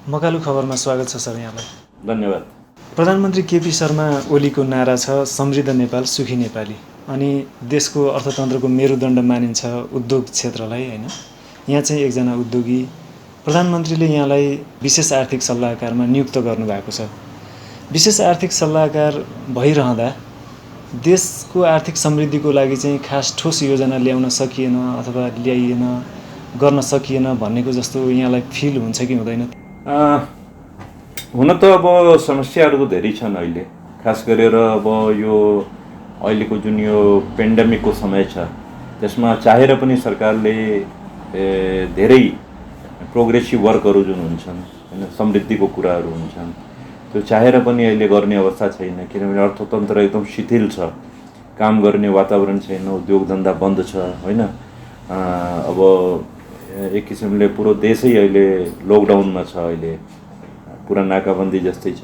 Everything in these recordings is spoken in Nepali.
मकालु खबरमा स्वागत छ सर यहाँलाई। धन्यवाद। प्रधानमन्त्री केपी शर्मा ओलीको नारा छ समृद्ध नेपाल सुखी नेपाली अनि देशको अर्थतन्त्रको मेरुदण्ड मानिन्छ उद्योग क्षेत्रलाई हैन। यहाँ चाहिँ एकजना उद्योगी प्रधानमन्त्रीले यहाँलाई विशेष आर्थिक सल्लाहकारमा नियुक्त गर्नुभएको छ। विशेष आर्थिक सल्लाहकार भइरहँदा देशको आर्थिक समृद्धिको लागि चाहिँ खास ठोस योजना ल्याउन सकिएन अथवा ल्याइएन गर्न सकिएन भन्नेको जस्तो यहाँलाई फिल हुन्छ कि हुँदैन? हुन त अब समस्याहरू त धेरै छन् अहिले, खास गरेर अब यो अहिलेको जुन यो पेन्डेमिकको समय छ त्यसमा चाहेर पनि सरकारले धेरै प्रोग्रेसिभ वर्कहरू जुन हुन्छन् हैन, समृद्धिको कुराहरू हुन्छन् त्यो चाहेर पनि अहिले गर्ने अवस्था छैन, किनभने अर्थतन्त्र एकदम शिथिल छ, काम गर्ने वातावरण छैन, उद्योग धन्दा बन्द छ हैन। अब एक किसिमले पुरो देशै अहिले लकडाउनमा छ, अहिले पुरा नाकाबन्दी जस्तै छ।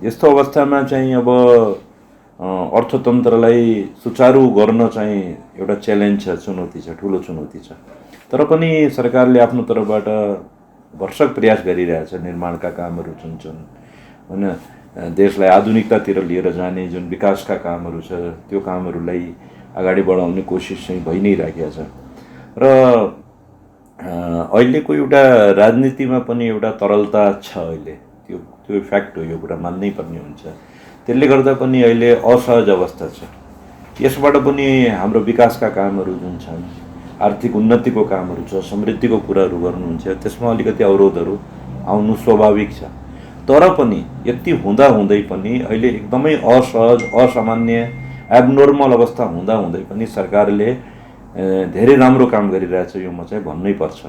यस्तो अवस्थामा चाहिँ अब अर्थतन्त्रलाई सुचारू गर्न चाहिँ एउटा च्यालेन्ज छ, चुनौती छ, ठुलो चुनौती छ। तर पनि सरकारले आफ्नो तर्फबाट भरसक प्रयास गरिरहेछ, निर्माणका कामहरू जुन छन् हैन, देशलाई आधुनिकतातिर लिएर जाने जुन विकासका कामहरू छ त्यो कामहरूलाई अगाडि बढाउने कोसिस चाहिँ भइ नै राखेको छ। र अहिलेको एउटा राजनीतिमा पनि एउटा तरलता छ अहिले, त्यो फ्याक्ट हो, यो कुरा मान्नै पर्ने हुन्छ। त्यसले गर्दा पनि अहिले असहज अवस्था छ। यसबाट पनि हाम्रो विकासका कामहरू जुन छन्, आर्थिक उन्नतिको कामहरू छ, समृद्धिको कुराहरू गर्नुहुन्छ, त्यसमा अलिकति अवरोधहरू आउनु स्वाभाविक छ। तर पनि यति हुँदै पनि अहिले एकदमै असहज, असामान्य, एबनोर्मल अवस्था हुँदै पनि सरकारले धेरै राम्रो काम गरिरहेछ, यो म चाहिँ भन्नै पर्छ,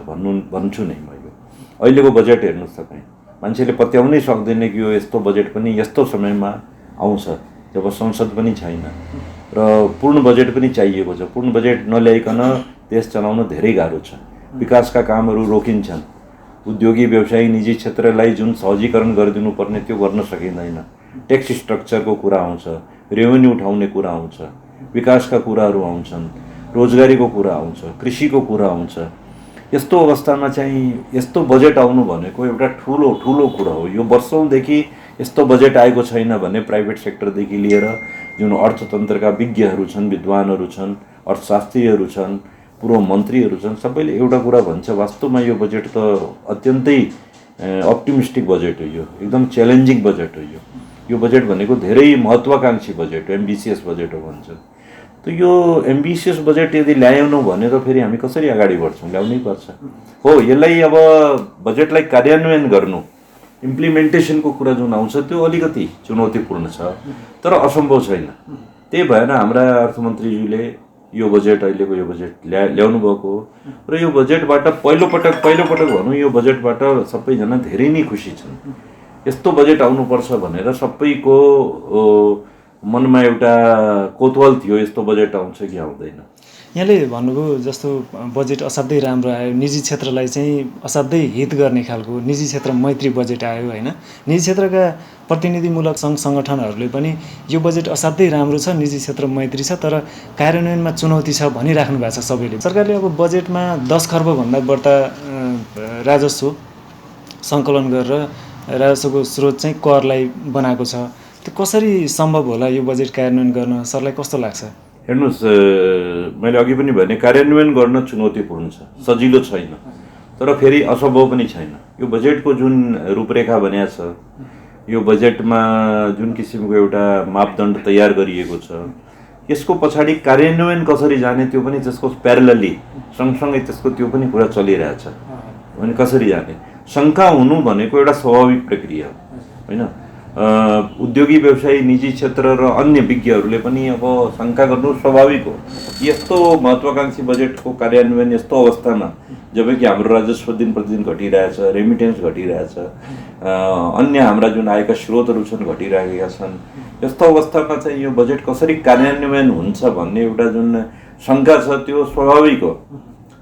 भन्छु नै म। यो अहिलेको बजेट हेर्नुहोस् तपाईँ, मान्छेले पत्याउनै सक्दैन कि यो यस्तो बजेट पनि यस्तो समयमा आउँछ जब संसद पनि छैन र पूर्ण बजेट पनि चाहिएको छ। पूर्ण बजेट नल्याइकन देश चलाउन धेरै गाह्रो छ। विकासका कामहरू रोकिन्छन्, उद्योगी व्यवसायी निजी क्षेत्रलाई जुन सहजीकरण गरिदिनु पर्ने त्यो गर्न सकिँदैन, ट्याक्स स्ट्रक्चरको कुरा आउँछ, रेभेन्यू उठाउने कुरा आउँछ, विकासका कुराहरू आउँछन्, रोजगारीको कुरा आउँछ, कृषिको कुरा आउँछ। यस्तो अवस्थामा चाहिँ यस्तो बजेट आउनु भनेको एउटा ठुलो कुरा हो। यो वर्षौँदेखि यस्तो बजेट आएको छैन भने प्राइभेट सेक्टरदेखि लिएर जुन अर्थतन्त्रका विज्ञहरू छन्, विद्वानहरू छन्, अर्थशास्त्रीहरू छन्, पूर्व मन्त्रीहरू छन्, सबैले एउटा कुरा भन्छ, वास्तवमा यो बजेट त अत्यन्तै अप्टिमिस्टिक बजेट हो, यो एकदम च्यालेन्जिङ बजेट हो। यो बजेट भनेको धेरै महत्त्वाकांक्षी बजेट हो, एम्बिसियस बजेट हो भन्छ। त यो एम्बिसियस बजेट यदि ल्याएनौँ भने त फेरि हामी कसरी अगाडि बढ्छौँ? ल्याउनै पर्छ। हो, यसलाई अब बजेटलाई कार्यान्वयन गर्नु, इम्प्लिमेन्टेसनको कुरा जुन आउँछ त्यो अलिकति चुनौतीपूर्ण छ, तर असम्भव छैन। त्यही भएर हाम्रा अर्थमन्त्रीज्यूले यो बजेट, अहिलेको यो बजेट ल्याउनु भएको हो र यो बजेटबाट पहिलोपटक भनौँ, यो बजेटबाट सबैजना धेरै नै खुसी छन्। यस्तो बजेट आउनुपर्छ भनेर सबैको मनमा एउटा कौतूहल थियो, यस्तो बजेट आउँछ कि आउँदैन। यहाँले भन्नुभयो जस्तो बजेट असाध्यै राम्रो आयो, निजी क्षेत्रलाई चाहिँ असाध्यै हित गर्ने खालको निजी क्षेत्र मैत्री बजेट आयो हैन। निजी क्षेत्रका प्रतिनिधिमूलक सङ्घ सङ्गठनहरूले पनि यो बजेट असाध्यै राम्रो छ, निजी क्षेत्र मैत्री छ, तर कार्यान्वयनमा चुनौती छ भनिराख्नु भएको छ सबैले। सरकारले अब बजेटमा 10 खर्बभन्दा बढ्ता राजस्व सङ्कलन गरेर राजस्वको स्रोत चाहिँ करलाई बनाएको छ। त्यो कसरी सम्भव होला यो बजेट कार्यान्वयन गर्न? सरलाई कस्तो लाग्छ? हेर्नुहोस्, मैले अघि पनि भने कार्यान्वयन गर्न चुनौतीपूर्ण छ, सजिलो छैन, तर फेरि असम्भव पनि छैन। यो बजेटको जुन रूपरेखा बनिएको छ, यो बजेटमा जुन किसिमको एउटा मापदण्ड तयार गरिएको छ, यसको पछाडि कार्यान्वयन कसरी जाने त्यो पनि त्यसको प्यारलली सँगसँगै त्यसको त्यो पनि कुरा चलिरहेछ। भने कसरी जाने, शङ्का हुनु भनेको एउटा स्वाभाविक प्रक्रिया हो होइन। उद्योगी व्यवसायी निजी क्षेत्र र अन्य विज्ञहरूले पनि अब शङ्का गर्नु स्वाभाविक हो। यस्तो महत्त्वाकांक्षी बजेटको कार्यान्वयन यस्तो अवस्थामा, जबकि हाम्रो राजस्व दिन प्रतिदिन घटिरहेछ, रेमिटेन्स घटिरहेछ, अन्य हाम्रा जुन आएका स्रोतहरू छन् घटिरहेका छन्, यस्तो अवस्थामा चाहिँ यो बजेट कसरी कार्यान्वयन हुन्छ भन्ने एउटा जुन शङ्का छ त्यो स्वाभाविक हो।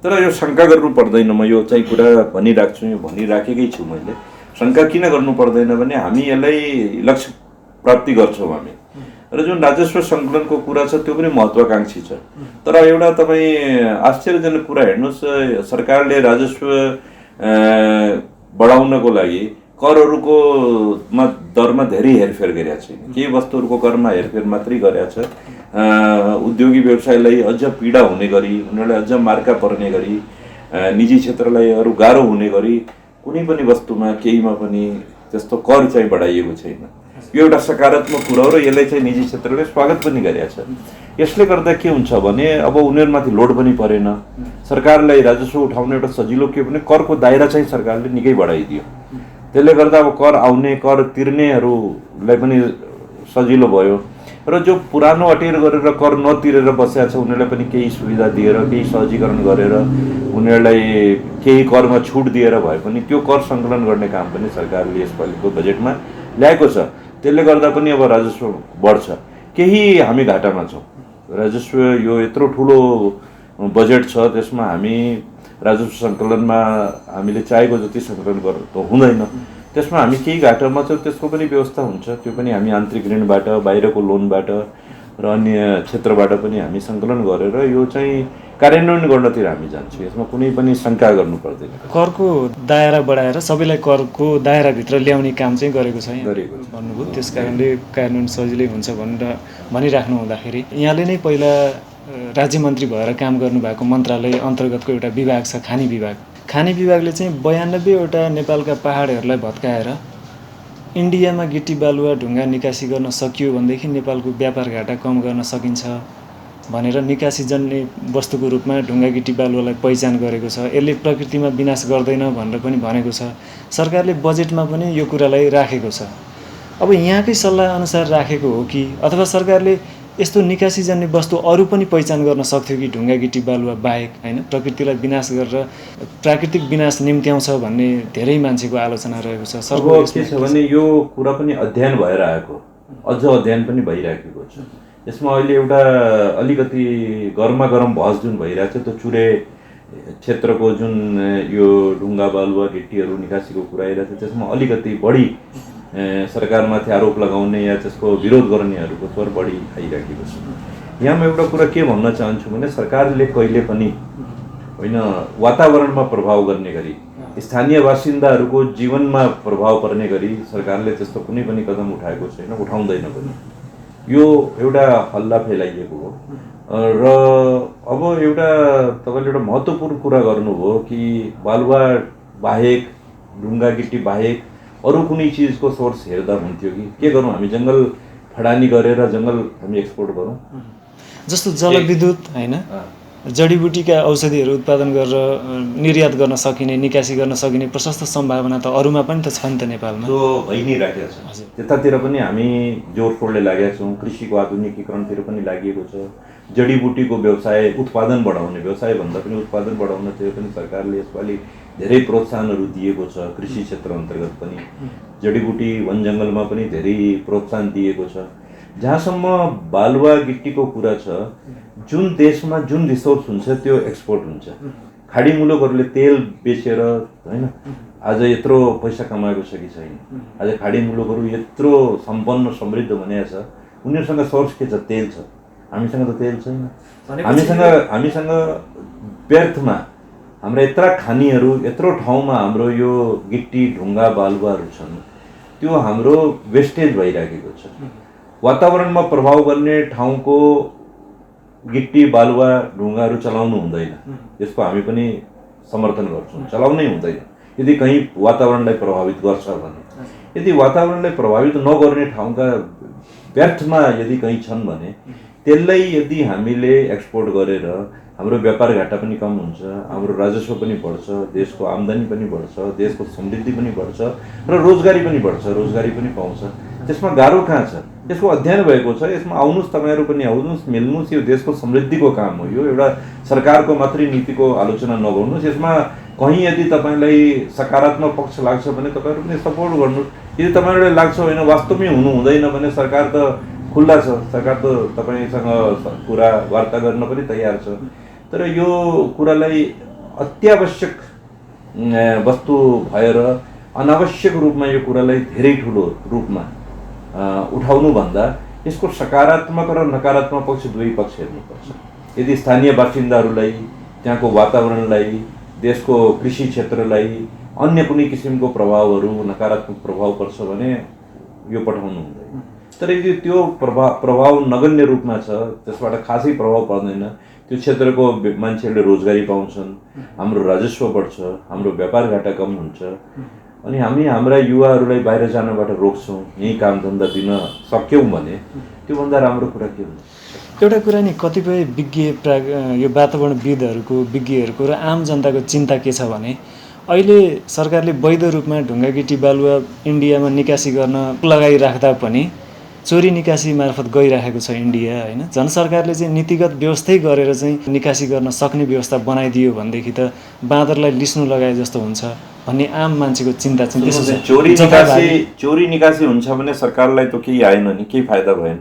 तर यो शङ्का गर्नु पर्दैन, म यो चाहिँ कुरा भनिराख्छु, यो भनिराखेकै छु मैले। शङ्का किन गर्नु पर्दैन भने हामी यसलाई लक्ष्य प्राप्ति गर्छौँ हामी, र जुन राजस्व सङ्कलनको कुरा छ त्यो पनि महत्त्वाकांक्षी छ। तर एउटा तपाईँ आश्चर्यजनक कुरा हेर्नुहोस्, सरकारले राजस्व बढाउनको लागि करहरूको दरमा धेरै हेरफेर गरेका छैन। केही वस्तुहरूको करमा हेरफेर मात्रै गरेका छ। उद्योगी व्यवसायलाई अझ पीडा हुने गरी, उनीहरूलाई अझ मार्का पर्ने गरी, निजी क्षेत्रलाई अरू गाह्रो हुने गरी कुनै पनि वस्तुमा केहीमा पनि त्यस्तो कर चाहिँ बढाइएको छैन। यो एउटा सकारात्मक कुरा हो र यसलाई चाहिँ निजी क्षेत्रले स्वागत पनि गरेका छ। यसले गर्दा के हुन्छ भने अब उनीहरूमाथि लोड पनि परेन। सरकारलाई राजस्व उठाउने एउटा सजिलो के भने करको दायरा चाहिँ सरकारले निकै बढाइदियो। त्यसले गर्दा अब कर आउने, कर तिर्नेहरूलाई पनि सजिलो भयो र जो पुरानो अटेर गरेर कर नतिरेर बसेका छ उनीहरूलाई पनि केही सुविधा दिएर, केही सहजीकरण गरेर, उनीहरूलाई केही करमा छुट दिएर भए पनि त्यो कर सङ्कलन गर्ने काम पनि सरकारले यसपालिको बजेटमा ल्याएको छ। त्यसले गर्दा पनि अब राजस्व बढ्छ। केही हामी घाटामा छौँ। राजस्व यो यत्रो ठुलो बजेट छ, त्यसमा हामी राजस्व सङ्कलनमा हामीले चाहेको जति सङ्कलन गर्नु त हुँदैन। त्यसमा हामी केही घाटामा छौँ, त्यसको पनि व्यवस्था हुन्छ। त्यो पनि हामी आन्तरिक ऋणबाट, बाहिरको लोनबाट र अन्य क्षेत्रबाट पनि हामी सङ्कलन गरेर यो चाहिँ कार्यान्वयन गर्नतिर हामी जान्छौँ। यसमा कुनै पनि शङ्का गर्नु पर्दैन। करको दायरा बढाएर सबैलाई करको दायराभित्र ल्याउने काम चाहिँ गरेको छ भन्नुभयो। त्यस कारणले कार्यान्वयन सजिलै हुन्छ भनेर भनिराख्नु हुँदाखेरि यहाँले नै पहिला राज्य मन्त्री भएर काम गर्नुभएको मन्त्रालय अन्तर्गतको एउटा विभाग छ, खानी विभाग। खानी विभागले चाहिँ 92वटा नेपालका पहाडहरूलाई भत्काएर इन्डियामा गिटी बालुवा ढुङ्गा निकासी गर्न सकियो भनेदेखि नेपालको व्यापार घाटा कम गर्न सकिन्छ भनेर निकासीजन्य वस्तुको रूपमा ढुङ्गा गिटी बालुवालाई पहिचान गरेको छ। यसले प्रकृतिमा विनाश गर्दैन भनेर पनि भनेको छ। सरकारले बजेटमा पनि यो कुरालाई राखेको छ। अब यहाँकै सल्लाह अनुसार राखेको हो कि अथवा सरकारले यस्तो निकासीजन्य वस्तु अरू पनि पहिचान गर्न सक्थ्यो कि ढुङ्गा गिटी बालुवा बाहेक, होइन? प्रकृतिलाई विनाश गरेर प्राकृतिक विनाश निम्त्याउँछ भन्ने धेरै मान्छेको आलोचना रहेको छ। अब के छ भने यो कुरा पनि अध्ययन भएर आएको, अझ अध्ययन पनि भइराखेको छ। यसमा अहिले एउटा अलिकति गरम बहस जुन भइरहेको छ त्यो चुरे क्षेत्रको जुन यो ढुङ्गा बालुवा गिट्टीहरू निकासीको कुरा आइरहेको छ, त्यसमा अलिकति बढी सरकारमाथि आरोप लगाउने या त्यसको विरोध गर्नेहरूको स्वर बढी आइराखेको छ। यहाँ म एउटा कुरा के भन्न चाहन्छु भने सरकारले कहिले पनि होइन वातावरणमा प्रभाव गर्ने गरी, स्थानीय बासिन्दाहरूको जीवनमा प्रभाव पर्ने गरी सरकारले त्यस्तो कुनै पनि कदम उठाएको छैन, उठाउँदैन पनि। यो एउटा हल्ला फैलाइएको हो। र अब एउटा तपाईँले एउटा महत्त्वपूर्ण कुरा गर्नुभयो कि बालुवा बाहेक, ढुङ्गा गिट्टी बाहेक अरू कुनै चिजको सोर्स हेर्दा हुन्थ्यो कि के गरौँ, हामी जङ्गल फडानी गरेर जङ्गल हामी एक्सपोर्ट गरौँ? जस्तो जलविद्युत, होइन, जडीबुटीका औषधिहरू उत्पादन गरेर निर्यात गर्न सकिने, निकासी गर्न सकिने प्रशस्त सम्भावना त अरूमा पनि त छ नि त नेपालमा। जो भइ नै राखेको छ, त्यतातिर पनि हामी जोडतोडले लागेका छौँ। कृषिको आधुनिकीकरणतिर पनि लागिएको छ। जडीबुटीको व्यवसाय, उत्पादन बढाउने, व्यवसाय भन्दा पनि उत्पादन बढाउनतिर पनि सरकारले यसपालि धेरै प्रोत्साहनहरू दिएको छ। कृषि क्षेत्र अन्तर्गत पनि जडीबुटी वन जङ्गलमा पनि धेरै प्रोत्साहन दिएको छ। जहाँसम्म बालुवा गिट्टीको कुरा छ, जुन देशमा जुन रिसोर्स हुन्छ त्यो एक्सपोर्ट हुन्छ। खाडी मुलुकहरूले तेल बेचेर, होइन, आज यत्रो पैसा कमाएको छ कि छैन? आज खाडी मुलुकहरू यत्रो सम्पन्न समृद्ध बनेको छ, उनीहरूसँग सोर्स के छ? तेल छ। हामीसँग त तेल छैन। हामीसँग व्यर्थमा हाम्रा यत्रा खानीहरू, यत्रो ठाउँमा हाम्रो यो गिट्टी ढुङ्गा बालुवाहरू छन्, त्यो हाम्रो वेस्टेज भइराखेको छ। वातावरणमा प्रभाव गर्ने ठाउँको गिट्टी बालुवा ढुङ्गाहरू चलाउनु हुँदैन। यसको हामी पनि समर्थन गर्छौँ। चलाउनै हुँदैन यदि कहीँ वातावरणलाई प्रभावित गर्छ भने। यदि वातावरणलाई प्रभावित नगर्ने ठाउँका व्यर्थमा यदि कहीँ छन् भने त्यसलाई यदि हामीले एक्सपोर्ट गरेर हाम्रो व्यापार घाटा पनि कम हुन्छ, हाम्रो राजस्व पनि बढ्छ, देशको आम्दानी पनि बढ्छ, देशको समृद्धि पनि बढ्छ र रोजगारी पनि बढ्छ, रोजगारी पनि पाउँछ। त्यसमा गाह्रो कहाँ छ? यसको अध्ययन भएको छ। यसमा आउनुहोस्, तपाईँहरू पनि आउनुहोस्, मिल्नुहोस्। यो देशको समृद्धिको काम हो। यो एउटा सरकारको मात्रै नीतिको आलोचना नगर्नुहोस्। यसमा कहीँ यदि तपाईँलाई सकारात्मक पक्ष लाग्छ भने तपाईँहरू पनि सपोर्ट गर्नुहोस्। यदि तपाईँहरूलाई लाग्छ होइन वास्तवमै हुनु हुँदैन भने सरकार त खुल्ला छ। सरकार त तपाईँसँग कुरा वार्ता गर्न पनि तयार छ। तर यो कुरालाई अत्यावश्यक वस्तु भएर अनावश्यक रूपमा यो कुरालाई धेरै ठुलो रूपमा उठाउनुभन्दा यसको सकारात्मक र नकारात्मक पक्ष दुवै पक्ष हेर्नुपर्छ। यदि स्थानीय बासिन्दाहरूलाई, त्यहाँको वातावरणलाई, देशको कृषि क्षेत्रलाई, अन्य कुनै किसिमको प्रभावहरू नकारात्मक प्रभाव पर्छ भने यो पठाउनु हुँदैन। तर यदि त्यो प्रभाव नगण्य रूपमा छ, त्यसबाट खासै प्रभाव पर्दैन, त्यो क्षेत्रको मान्छेहरूले रोजगारी पाउँछन्, हाम्रो राजस्व बढ्छ, हाम्रो व्यापार घाटा कम हुन्छ, अनि हामी हाम्रा युवाहरूलाई बाहिर जानबाट रोक्छौँ, यही कामधन्दा दिन सक्यौँ भने त्योभन्दा राम्रो कुरा के हुन्छ? एउटा कुरा नि कतिपय यो वातावरणविदहरूको, विज्ञहरूको र आम जनताको चिन्ता के छ भने अहिले सरकारले वैध रूपमा ढुङ्गागिटी बालुवा इन्डियामा निकासी गर्न लगाइराख्दा पनि चोरी निकासी मार्फत गइरहेको छ इन्डिया, होइन? झन् सरकारले चाहिँ नीतिगत व्यवस्थै गरेर चाहिँ निकासी गर्न सक्ने व्यवस्था बनाइदियो भनेदेखि त बाँदरलाई लिस्नु लगाए जस्तो हुन्छ भन्ने आम मान्छेको चिन्ता चाहिँ त्यसो छ। चोरी निकासी हुन्छ भने सरकारलाई त केही आएन नि, केही फाइदा भएन,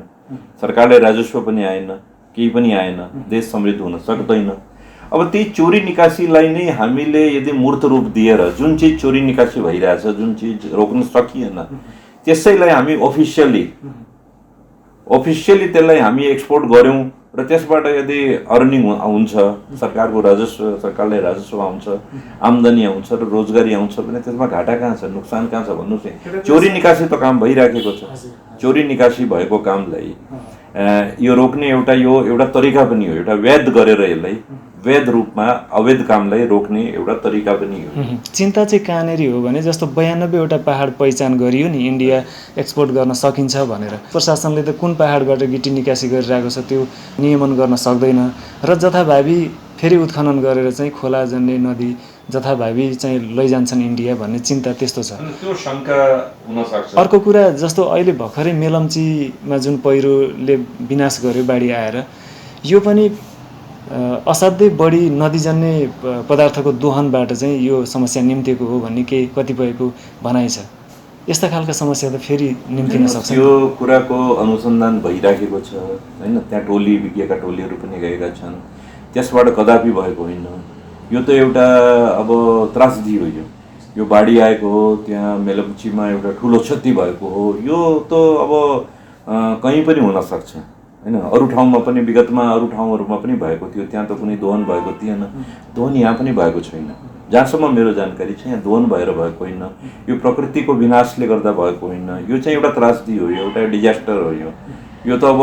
सरकारलाई राजस्व पनि आएन, केही पनि आएन, देश समृद्ध हुन सक्दैन। अब त्यही चोरी निकासीलाई नै हामीले यदि मूर्त रूप दिएर जुन चिज चोरी निकासी भइरहेछ, जुन चिज रोक्न सकिएन, त्यसैलाई हामी अफिसियली त्यसलाई हामी एक्सपोर्ट गऱ्यौँ र त्यसबाट यदि अर्निङ हुन्छ, सरकारको राजस्व, सरकारलाई राजस्व आउँछ, आम्दानी आउँछ र रोजगारी आउँछ भने त्यसमा घाटा कहाँ छ, नुक्सान कहाँ छ भन्नुहोस् न। चोरी निकासी त काम भइराखेको छ। चोरी निकासी भएको कामलाई यो रोक्ने एउटा तरिका पनि हो, एउटा वैध गरेर यसलाई वैध रूपमा अवैध कामलाई रोक्ने एउटा तरिका पनि हो। चिन्ता चाहिँ कहाँनेरि हो भने जस्तो 92वटा पहाड पहिचान गरियो नि इन्डिया एक्सपोर्ट गर्न सकिन्छ भनेर, प्रशासनले त कुन पहाडबाट गिटी निकासी गरिरहेको छ त्यो नियमन गर्न सक्दैन र जथाभावी फेरि उत्खनन गरेर चाहिँ खोला जन्ने नदी जथाभावी चाहिँ लैजान्छन् इन्डिया भन्ने चिन्ता त्यस्तो छ। त्यो शङ्का हुन सक्छ। अर्को कुरा जस्तो अहिले भर्खरै मेलम्चीमा जुन पहिरोले विनाश गर्यो बाढी आएर, यो पनि असाध्यै बढी नदीजन्य पदार्थको दोहनबाट चाहिँ यो समस्या निम्तिएको हो भन्ने केही कतिपयको भनाइ छ। यस्ता खालका समस्या त फेरि निम्तिन सक्छ। यो कुराको अनुसन्धान भइराखेको छ, होइन? त्यहाँ विज्ञका टोलीहरू पनि गएका छन्, त्यसबाट कदापि भएको होइन। यो त एउटा अब त्रासदी हो। यो बाढी आएको हो, त्यहाँ मेलम्चीमा एउटा ठुलो क्षति भएको हो, यो त अब कहीँ पनि हुन सक्छ, होइन? अरू ठाउँमा पनि विगतमा अरू ठाउँहरूमा पनि भएको थियो, त्यहाँ त कुनै दोहन भएको थिएन। दोहन यहाँ पनि भएको छैन, जहाँसम्म मेरो जानकारी छ। यहाँ दोहन भएर भएको होइन, यो प्रकृतिको विनाशले गर्दा भएको होइन। यो चाहिँ एउटा त्रासदी हो, एउटा डिजास्टर हो। यो त अब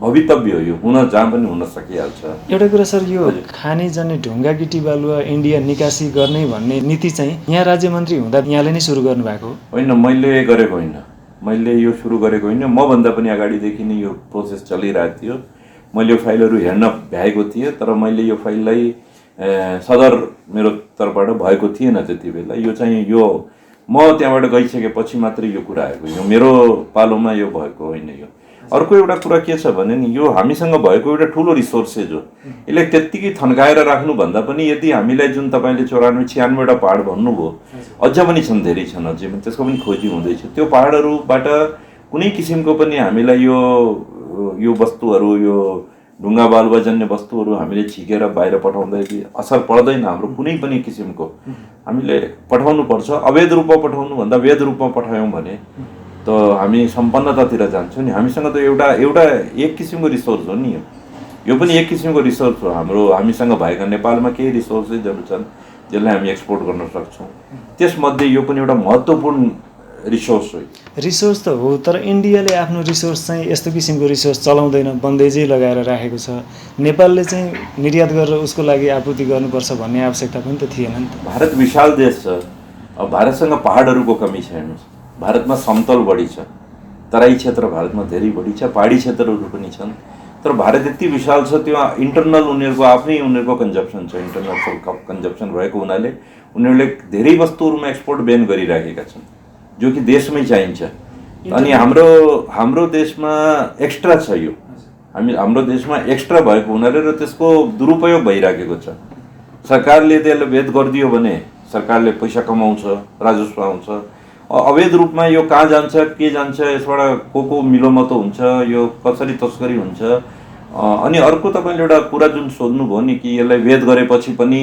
भवितव्य हो, यो जहाँ पनि हुन सकिहाल्छ। एउटा कुरा सर, यो खानीजन्य ढुङ्गा गिटी बालुवा इन्डिया निकासी गर्ने भन्ने नीति चाहिँ यहाँ राज्य मन्त्री हुँदा यहाँले नै सुरु गर्नुभएको होइन? मैले गरेको होइन, मैले यो सुरु गरेको होइन। मभन्दा पनि अगाडिदेखि नै यो प्रोसेस चलिरहेको थियो। मैले यो फाइलहरू हेर्न भ्याएको थिएँ, तर मैले यो फाइललाई सदर मेरो तर्फबाट भएको थिएन त्यति बेला। यो चाहिँ म त्यहाँबाट गइसकेपछि मात्रै यो कुरा आएको, यो मेरो पालोमा यो भएको होइन। यो अर्को एउटा कुरा के छ भने नि, यो हामीसँग भएको एउटा ठुलो रिसोर्सेज हो। यसलाई त्यत्तिकै थन्काएर राख्नुभन्दा पनि यदि हामीलाई जुन तपाईँले 94-96वटा पहाड भन्नुभयो, अझ पनि छन्, धेरै छन्, अझै पनि त्यसको पनि खोजी हुँदैछ। त्यो पहाडहरूबाट कुनै किसिमको पनि हामीलाई यो वस्तुहरू, यो ढुङ्गा बालुवाजन्य वस्तुहरू हामीले छिकेर बाहिर पठाउँदाखेरि असर पर्दैन हाम्रो कुनै पनि किसिमको। हामीले पठाउनु पर्छ, अवैध रूपमा पठाउनुभन्दा वैध रूपमा पठायौँ भने त हामी सम्पन्नतातिर जान्छौँ नि। हामीसँग त एउटा एक किसिमको रिसोर्स हो नि। यो पनि एक किसिमको रिसोर्स हो हामीसँग भएका नेपालमा केही रिसोर्सेसहरू छन् जसलाई हामी एक्सपोर्ट गर्न सक्छौँ। त्यसमध्ये यो पनि एउटा महत्त्वपूर्ण रिसोर्स हो। रिसोर्स त हो, तर इन्डियाले आफ्नो रिसोर्स चाहिँ यस्तो किसिमको रिसोर्स चलाउँदैन, बन्देजै लगाएर राखेको छ। नेपालले चाहिँ निर्यात गरेर उसको लागि आपूर्ति गर्नुपर्छ भन्ने आवश्यकता पनि त थिएन नि त। भारत विशाल देश छ। अब भारतसँग पहाडहरूको कमी छ। हेर्नुहोस्, भारतमा समतल बढी छ, तराई क्षेत्र भारतमा धेरै बढी छ, पहाडी क्षेत्रहरू पनि छन्। तर भारत यति विशाल छ, त्यो इन्टरनल उनीहरूको आफ्नै उनीहरूको कन्जप्सन छ। इन्टरनेसनल कन्जप्सन भएको हुनाले उनीहरूले धेरै वस्तुहरूमा एक्सपोर्ट ब्यान गरिराखेका छन्, जो कि देशमै चाहिन्छ। अनि हाम्रो देशमा एक्स्ट्रा छ। यो हाम्रो देशमा एक्स्ट्रा भएको हुनाले र त्यसको दुरुपयोग भइराखेको छ। सरकारले त्यसलाई वैध गरिदियो भने सरकारले पैसा कमाउँछ, राजस्व आउँछ। अवैध रूपमा यो कहाँ जान्छ, के जान्छ, यसबाट को मिलोमतो हुन्छ, यो कसरी तस्करी हुन्छ। अनि अर्को तपाईँले एउटा कुरा जुन सोध्नुभयो नि कि यसलाई वैध गरेपछि पनि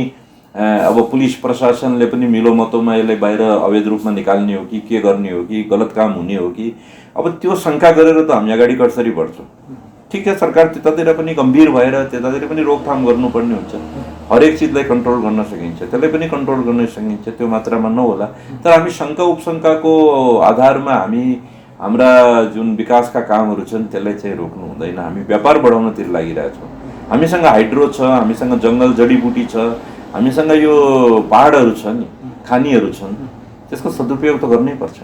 अब पुलिस प्रशासनले पनि मिलोमतोमा यसलाई बाहिर अवैध रूपमा निकाल्ने हो कि के गर्ने हो कि गलत काम हुने हो कि, अब त्यो शङ्का गरेर त हामी अगाडि कसरी बढ्छौँ। ठिक छ, सरकार त्यतातिर पनि गम्भीर भएर त्यतातिर पनि रोकथाम गर्नुपर्ने हुन्छ। हरेक चिजलाई कन्ट्रोल गर्न सकिन्छ, त्यसलाई पनि कन्ट्रोल गर्न सकिन्छ, त्यो मात्रामा नहोला। तर हामी शङ्का उपशङ्काको आधारमा हामी हाम्रा जुन विकासका कामहरू छन् त्यसलाई चाहिँ रोक्नु हुँदैन। हामी व्यापार बढाउनतिर लागिरहेछौँ। हामीसँग हाइड्रो छ, हामीसँग जङ्गल जडीबुटी छ, हामीसँग यो पहाडहरू छ नि, खानीहरू छन्, त्यसको सदुपयोग त गर्नै पर्छ।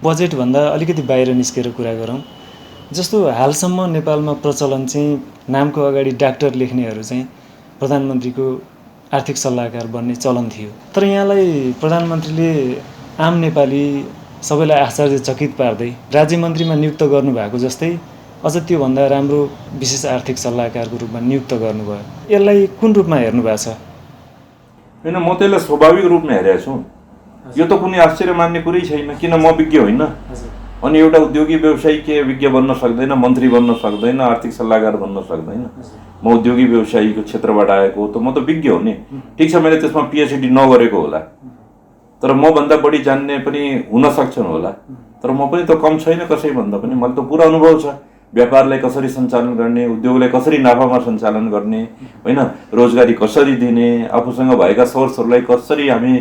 बजेटभन्दा अलिकति बाहिर निस्केर कुरा गरौँ। जस्तो हालसम्म नेपालमा प्रचलन चाहिँ नामको अगाडि डाक्टर लेख्नेहरू चाहिँ प्रधानमन्त्रीको आर्थिक सल्लाहकार बन्ने चलन थियो। तर यहाँलाई प्रधानमन्त्रीले आम नेपाली सबैलाई आश्चर्यचकित पार्दै राज्यमन्त्रीमा नियुक्त गर्नुभएको जस्तै अझ त्योभन्दा राम्रो विशेष आर्थिक सल्लाहकारको रूपमा नियुक्त गर्नुभयो। यसलाई कुन रूपमा हेर्नु भएको छ? होइन, म त्यसलाई स्वाभाविक रूपमा हेरेको छु। यो त कुनै आश्चर्य मान्ने कुरै छैन। किन म विज्ञ होइन? अनि एउटा उद्योगी व्यवसायी के विज्ञ बन्न सक्दैन, मन्त्री बन्न सक्दैन, आर्थिक सल्लाहकार बन्न सक्दैन? म उद्योगी व्यवसायीको क्षेत्रबाट आएको हो, त म त विज्ञ हो नि। ठिक छ, मैले त्यसमा पिएचडी नगरेको होला, तर मभन्दा बढी जान्ने पनि हुन सक्छन् होला। तर म पनि त कम छैन कसैभन्दा पनि। मलाई त पुरा अनुभव छ व्यापारलाई कसरी सञ्चालन गर्ने, उद्योगलाई कसरी नाफामा सञ्चालन गर्ने, होइन, रोजगारी कसरी दिने, आफूसँग भएका सोर्सहरूलाई कसरी हामी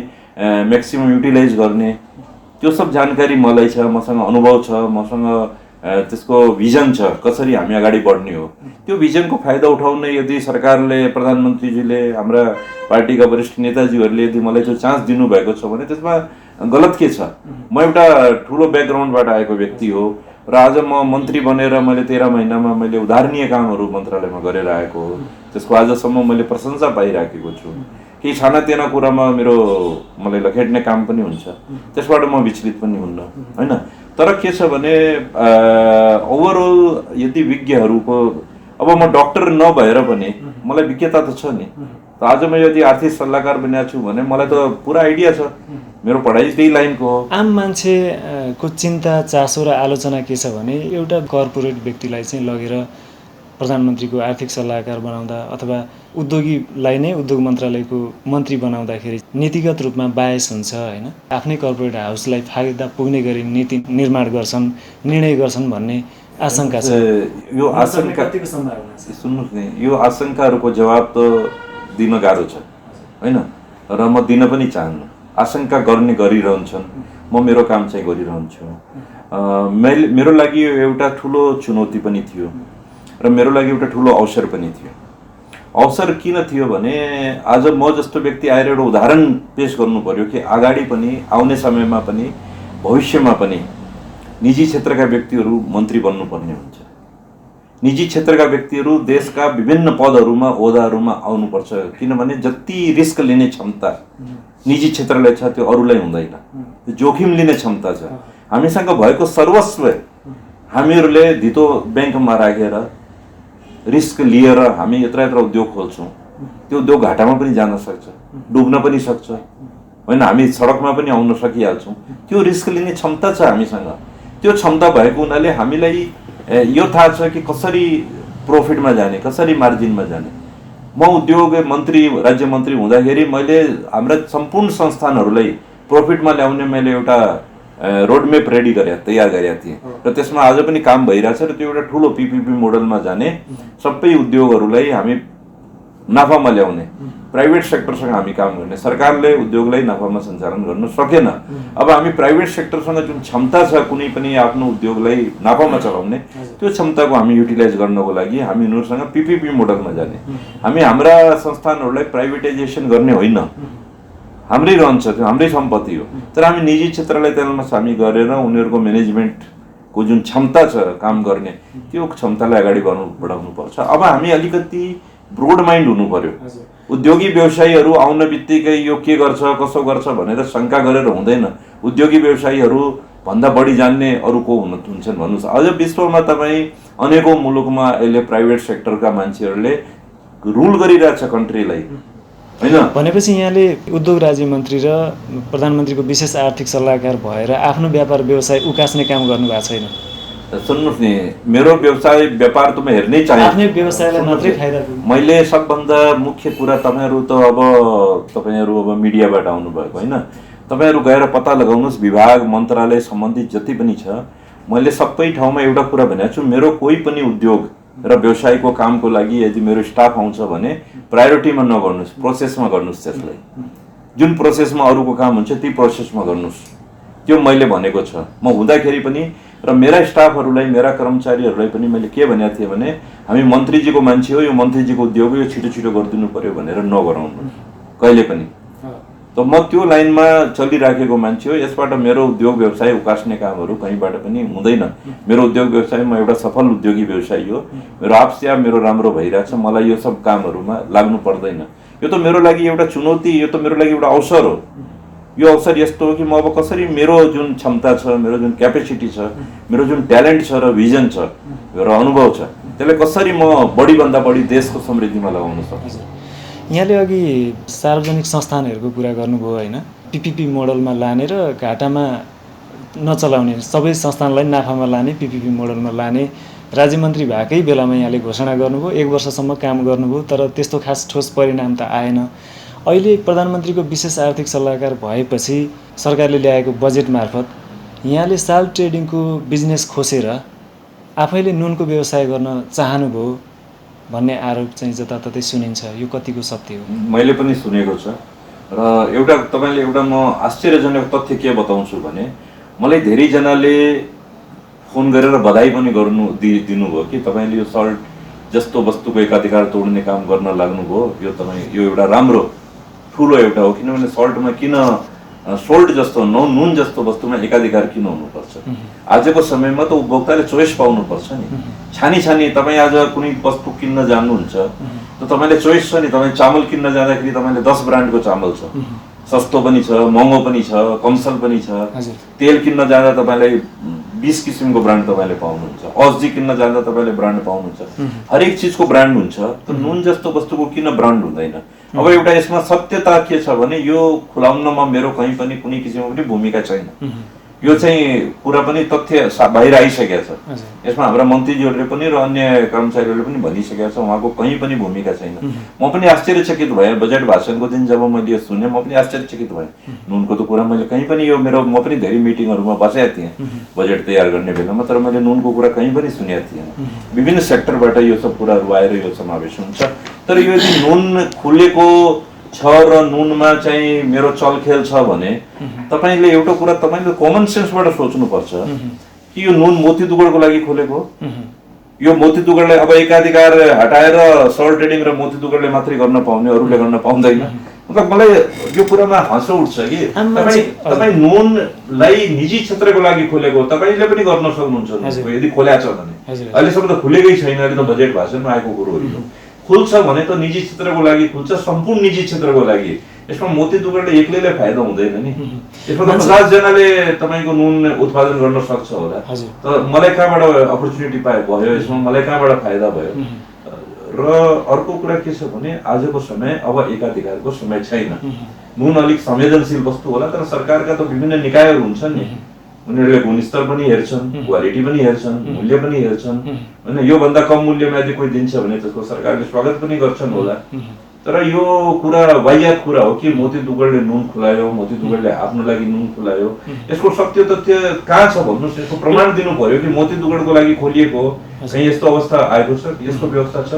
म्याक्सिमम युटिलाइज गर्ने, त्यो सब जानकारी मलाई छ, मसँग अनुभव छ, मसँग त्यसको भिजन छ कसरी हामी अगाडि बढ्ने हो। त्यो भिजनको फाइदा उठाउन यदि सरकारले, प्रधानमन्त्रीजीले, हाम्रा पार्टीका वरिष्ठ नेताजीहरूले यदि मलाई त्यो चान्स दिनुभएको छ भने त्यसमा गलत के छ? म एउटा ठुलो ब्याकग्राउन्डबाट आएको व्यक्ति हो र आज म मन्त्री बनेर मैले 13 महिनामा मैले उदाहरणीय कामहरू मन्त्रालयमा गरेर आएको हो। त्यसको आजसम्म मैले प्रशंसा पाइराखेको छु। केही सानातिना कुरामा मलाई लखेट्ने काम पनि हुन्छ, त्यसबाट म विचलित पनि हुन्न, होइन। तर के छ भने ओभरअल यदि विज्ञहरूको, अब म डक्टर नभएर पनि मलाई विज्ञता त छ नि। त आज म यदि आर्थिक सल्लाहकार बनेको छु भने मलाई त पुरा आइडिया छ, मेरो पढाइ त्यही लाइनको हो। आम मान्छेको चिन्ता, चासो र आलोचना के छ भने एउटा कर्पोरेट व्यक्तिलाई चाहिँ लगेर प्रधानमन्त्रीको आर्थिक सल्लाहकार बनाउँदा अथवा उद्योगीलाई नै उद्योग मन्त्रालयको मन्त्री बनाउँदाखेरि नीतिगत रूपमा बायस हुन्छ, होइन। आफ्नै कर्पोरेट हाउसलाई फाइदा पुग्ने गरी नीति निर्माण गर्छन्, निर्णय गर्छन् भन्ने आशंका छ। यो आशंका सुन्नुहोस् नि, यो आशंकाहरूको जवाब त दिन गाह्रो छ, होइन, र म दिन पनि चाहन्न। आशंका गरिरहन्छन्, म मेरो काम चाहिँ गरिरहन्छु। मेरो लागि यो एउटा ठुलो चुनौती पनि थियो र मेरो लागि एउटा ठुलो अवसर पनि थियो। अवसर किन थियो भने आज म जस्तो व्यक्ति आएर एउटा उदाहरण पेश गर्नु पर्यो कि अगाडि पनि, आउने समयमा पनि, भविष्यमा पनि निजी क्षेत्रका व्यक्तिहरू मन्त्री बन्नुपर्ने हुन्छ। निजी क्षेत्रका व्यक्तिहरू देशका विभिन्न पदहरूमा, ओहदाहरूमा आउनुपर्छ, किनभने जति रिस्क लिने क्षमता निजी क्षेत्रलाई छ त्यो अरूलाई हुँदैन। त्यो जोखिम लिने क्षमता छ। हामीसँग भएको सर्वस्व हामीहरूले धितो ब्याङ्कमा राखेर रिस्क लिएर हामी यत्र उद्योग खोल्छौँ। त्यो उद्योग घाटामा पनि जान सक्छ, डुब्न पनि सक्छ, होइन, हामी सडकमा पनि आउन सकिहाल्छौँ। त्यो रिस्क लिने क्षमता छ हामीसँग। त्यो क्षमता भएको हुनाले हामीलाई यो थाहा छ कि कसरी प्रफिटमा जाने, कसरी मार्जिनमा जाने। म उद्योग मन्त्री, राज्य मन्त्री हुँदाखेरि मैले हाम्रा सम्पूर्ण संस्थानहरूलाई प्रफिटमा ल्याउने मैले एउटा रोडम्याप तयार गरेका थिएँ र त्यसमा आज पनि काम भइरहेछ र त्यो एउटा ठुलो पिपिपी मोडलमा जाने, सबै उद्योगहरूलाई हामी नाफामा ल्याउने, प्राइभेट सेक्टरसँग हामी काम गर्ने। सरकारले उद्योगलाई नाफामा सञ्चालन गर्न सकेन। अब हामी प्राइभेट सेक्टरसँग जुन क्षमता छ कुनै पनि आफ्नो उद्योगलाई नाफामा चलाउने, त्यो क्षमताको हामी युटिलाइज गर्नको लागि हामी उनीहरूसँग पिपिपी मोडलमा जाने। हामी हाम्रा संस्थानहरूलाई प्राइभेटाइजेसन गर्ने होइन, हाम्रै रहन्छ, त्यो हाम्रै सम्पत्ति हो। तर हामी निजी क्षेत्रलाई त्यसमा सामेल गरेर उनीहरूको म्यानेजमेन्टको जुन क्षमता छ काम गर्ने, त्यो क्षमतालाई अगाडि बढाउनु पर्छ। अब हामी अलिकति ब्रोड माइन्ड हुनु पर्यो। उद्योगी व्यवसायीहरू आउन बित्तिकै यो के गर्छ, कसो गर्छ भनेर शङ्का गरेर हुँदैन। उद्योगी व्यवसायीहरू भन्दा बढी जान्ने अरू को हुन्छन् भन्नुहोस्। अझ विश्वमा तपाईँ अनेकौँ मुलुकमा अहिले प्राइभेट सेक्टरका मान्छेहरूले रुल गरिरहेछ कन्ट्रीलाई, होइन। भनेपछि यहाँले उद्योग राज्य मन्त्री र प्रधानमन्त्रीको विशेष आर्थिक सल्लाहकार भएर आफ्नो व्यापार व्यवसाय उकास्ने काम गर्नुभएको छैन। सुन्नुहोस् नि, मेरो व्यापार त म हेर्नै चाहे, आफ्नै व्यवसायलाई मात्रै फाइदा पुग्छ। मैले सबभन्दा मुख्य कुरा, तपाईँहरू अब मिडियाबाट आउनुभएको, होइन, तपाईँहरू गएर पत्ता लगाउनुहोस् विभाग मन्त्रालय सम्बन्धित जति पनि छ। मैले सबै ठाउँमा एउटा कुरा भनेको छु, मेरो कोही पनि उद्योग र व्यवसायको कामको लागि यदि मेरो स्टाफ आउँछ भने प्रायोरिटीमा नगर्नुहोस्, प्रोसेसमा गर्नुहोस्। त्यसलाई जुन प्रोसेसमा अरूको काम हुन्छ त्यही प्रोसेसमा गर्नुहोस्। त्यो मैले भनेको छ। म हुँदाखेरि पनि र मेरा स्टाफहरूलाई, मेरा कर्मचारीहरूलाई पनि मैले के भनेको थिएँ भने हामी मन्त्रीजीको मान्छे हो, यो मन्त्रीजीको उद्योग हो, यो छिटो छिटो गरिदिनु पर्यो भनेर नगराउनु कहिले पनि। त म त्यो लाइनमा चलिराखेको मान्छे हो। यसबाट मेरो उद्योग व्यवसाय उकास्ने कामहरू कहीँबाट पनि हुँदैन। मेरो उद्योग व्यवसाय म एउटा सफल उद्योगी व्यवसायी हो। मेरो आपसिया मेरो राम्रो भइरहेछ। मलाई यो सब कामहरूमा लाग्नु पर्दैन। यो त मेरो लागि एउटा चुनौती, यो त मेरो लागि एउटा अवसर हो। यो अवसर यस्तो हो कि म अब कसरी मेरो जुन क्षमता छ, मेरो जुन क्यापेसिटी छ, मेरो जुन ट्यालेन्ट छ र भिजन छ र अनुभव छ, त्यसलाई कसरी म बढीभन्दा बढी देशको समृद्धिमा लगाउन सक्छु। यहाँले अघि सार्वजनिक संस्थानहरूको कुरा गर्नुभयो होइन, पिपिपी मोडलमा लाने र घाटामा नचलाउने, सबै संस्थानलाई नाफामा लाने, पिपिपी मोडलमा लाने राज्यमन्त्री भएकै बेलामा यहाँले घोषणा गर्नुभयो। 1 वर्षसम्म काम गर्नुभयो, तर त्यस्तो खास ठोस परिणाम त आएन। अहिले प्रधानमन्त्रीको विशेष आर्थिक सल्लाहकार भएपछि सरकारले ल्याएको बजेट मार्फत यहाँले साल्ट ट्रेडिङको बिजनेस खोसेर आफैले नुनको व्यवसाय गर्न चाहनुभयो भन्ने आरोप चाहिँ जताततै सुनिन्छ। यो कतिको सत्य हो? मैले पनि सुनेको छ। र एउटा तपाईँले एउटा म आश्चर्यजनक तथ्य के बताउँछु भने मलाई धेरैजनाले फोन गरेर बधाई पनि दिनुभयो कि तपाईँले यो सल्ट जस्तो वस्तुको एकाधिकार तोड्ने काम गर्न लाग्नुभयो, यो एउटा राम्रो ठुलो एउटा हो। किनभने सल्टमा किन सोल्ट जस्तो नुन जस्तो वस्तुमा एकाधिकार किन हुनुपर्छ? आजको समयमा त उपभोक्ताले चोइस पाउनुपर्छ नि। छानी तपाईँ आज कुनै वस्तु किन्न जानुहुन्छ त तपाईँले चोइस छ नि। तपाईँ चामल किन्न जाँदाखेरि तपाईँले 10 ब्रान्डको चामल छ, सस्तो पनि छ, महँगो पनि छ, कमसल पनि छ। तेल किन्न जाँदा तपाईँलाई 20 किसिमको ब्रान्ड तपाईँले पाउनुहुन्छ। औषधि किन्न जाँदा तपाईँले ब्रान्ड पाउनुहुन्छ। हरेक चिजको ब्रान्ड हुन्छ। त नुन जस्तो वस्तुको किन ब्रान्ड हुँदैन? अब एउटा यसमा सत्यता के छ भने यो खुलाउनमा मेरो कहीँ पनि कुनै किसिमको पनि भूमिका छैन। यो चाहिँ कुरा पनि तथ्य बाहिर आइसकेको छ। यसमा हाम्रा मन्त्रीजीहरूले पनि र अन्य कर्मचारीहरूले पनि भनिसकेका छ, उहाँको कहीँ पनि भूमिका छैन। म पनि आश्चर्यचकित भएँ बजेट भाषणको दिन जब मैले यो सुने, म पनि आश्चर्यचकित भएँ। नुनको त कुरा मैले कहीँ पनि म पनि धेरै मिटिङहरूमा बसेको थिएँ बजेट तयार गर्ने बेलामा, तर मैले नुनको कुरा कहीँ पनि सुनेको थिएन। विभिन्न सेक्टरबाट यो सब कुराहरू आएर यो समावेश हुन्छ। तर यो यदि नुन खुलेको छ र नुनमा चाहिँ मेरो चलखेल छ भने तपाईँले एउटा कुरा तपाईँले कमन सेन्सबाट सोच्नुपर्छ कि यो नुन मोती दुगडको लागि खोलेको हो। यो मोती दुगडलाई अब एकाधिकार हटाएर सल्ट ट्रेडिङ र मोती दुगडले मात्रै गर्न पाउने, अरूले गर्न पाउँदैन। मतलब मलाई यो कुरामा हाँसो उठ्छ कि तपाईँ नुनलाई निजी क्षेत्रको लागि खोलेको, तपाईँले पनि गर्न सक्नुहुन्छ यदि खोल्या छ भने। अहिलेसम्म त खुलेकै छैन। अहिले त बजेट भाषणमा आएको कुरो हो। खुल्छ भने त निजी क्षेत्रको लागि खुल्छ, सम्पूर्ण निजी क्षेत्रको लागि। यसमा मोती दुगडले एक्लैले फाइदा हुँदैन नि। यसमा त 50 जनाले तपाईँको नुन उत्पादन गर्न सक्छ होला। त मलाई कहाँबाट अपर्च्युनिटी भयो यसमा? मलाई कहाँबाट फाइदा भयो? र अर्को कुरा के छ भने आजको समय अब एकाधिकारको समय छैन। नुन अलिक संवेदनशील वस्तु होला, तर सरकारका त विभिन्न निकायहरू हुन्छन् नि। उनीहरूले गुणस्तर पनि हेर्छन्, क्वालिटी पनि हेर्छन्, मूल्य पनि हेर्छन् होइन। योभन्दा कम मूल्यमा यदि कोही दिन्छ भने त्यसको सरकारले स्वागत पनि गर्छन् होला। तर यो कुरा वाहियात कुरा हो कि मोती दुगडले नुन खुलायो, मोती दुगडले आफ्नो लागि नुन खुलायो। यसको सत्य तथ्य कहाँ छ भन्नुहोस्? यसको प्रमाण दिनु पर्यो कि मोती दुगडको लागि खोलिएको हो, कहीँ यस्तो अवस्था आएको छ, यस्तो व्यवस्था छ।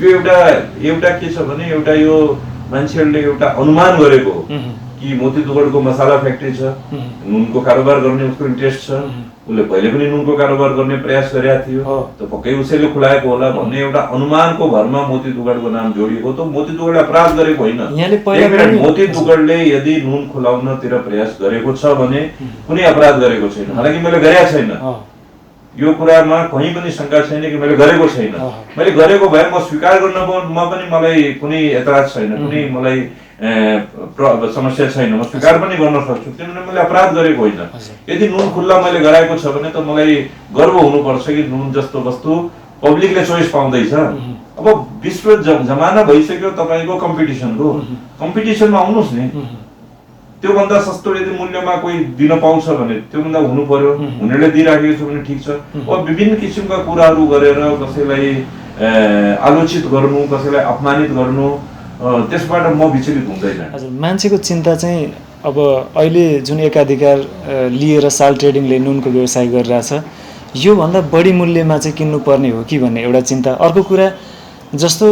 यो एउटा के छ भने एउटा यो मान्छेहरूले एउटा अनुमान गरेको हो कि मोती दुगडको मसाला फ्याक्ट्री छ, नुनको कारोबार गर्ने उसको इन्ट्रेस्ट छ, उसले पहिले पनि नुनको कारोबार गर्ने प्रयास गरेका थियो, त पक्कै उसैले खुलाएको होला भन्ने एउटा अनुमानको भरमा मोती दुगडको नाम जोडिएको। त मोती दुगडले अपराध गरेको होइन। मोती दुगडले यदि नुन खुलाउनतिर प्रयास गरेको छ भने कुनै अपराध गरेको छैन। हालाकि मैले गरेको छैन, यो कुरामा कहीँ पनि शङ्का छैन कि मैले गरेको छैन। मैले गरेको भए म स्वीकार गर्नमा पनि मलाई कुनै एतराज छैन, कुनै मलाई समस्या छैन। म स्वीकार पनि गर्न सक्छु किनभने मैले अपराध गरेको होइन। यदि नुन खुल्ला मैले गराएको छ भने त मलाई गर्व हुनुपर्छ कि नुन जस्तो वस्तु पब्लिकले चोइस पाउँदैछ। अब विश्व जमाना भइसक्यो तपाईँको कम्पिटिसनको। कम्पिटिसनमा आउनुहोस् नि। त्योभन्दा सस्तो यदि मूल्यमा कोही दिन पाउँछ भने त्योभन्दा हुनु पर्यो। हुनेले दिइराखेको छ भने ठिक छ। अब विभिन्न किसिमका कुराहरू गरेर कसैलाई आलोचित गर्नु, कसैलाई अपमानित गर्नु, त्यसबाट म विचलित हुँदैन। हजुर, मान्छेको चिन्ता चाहिँ अब अहिले जुन एकाधिकार लिएर साल्ट ट्रेडिङले नुनको व्यवसाय गरिरहेछ योभन्दा बढी मूल्यमा चाहिँ किन्नुपर्ने हो कि भन्ने एउटा चिन्ता। अर्को कुरा जस्तो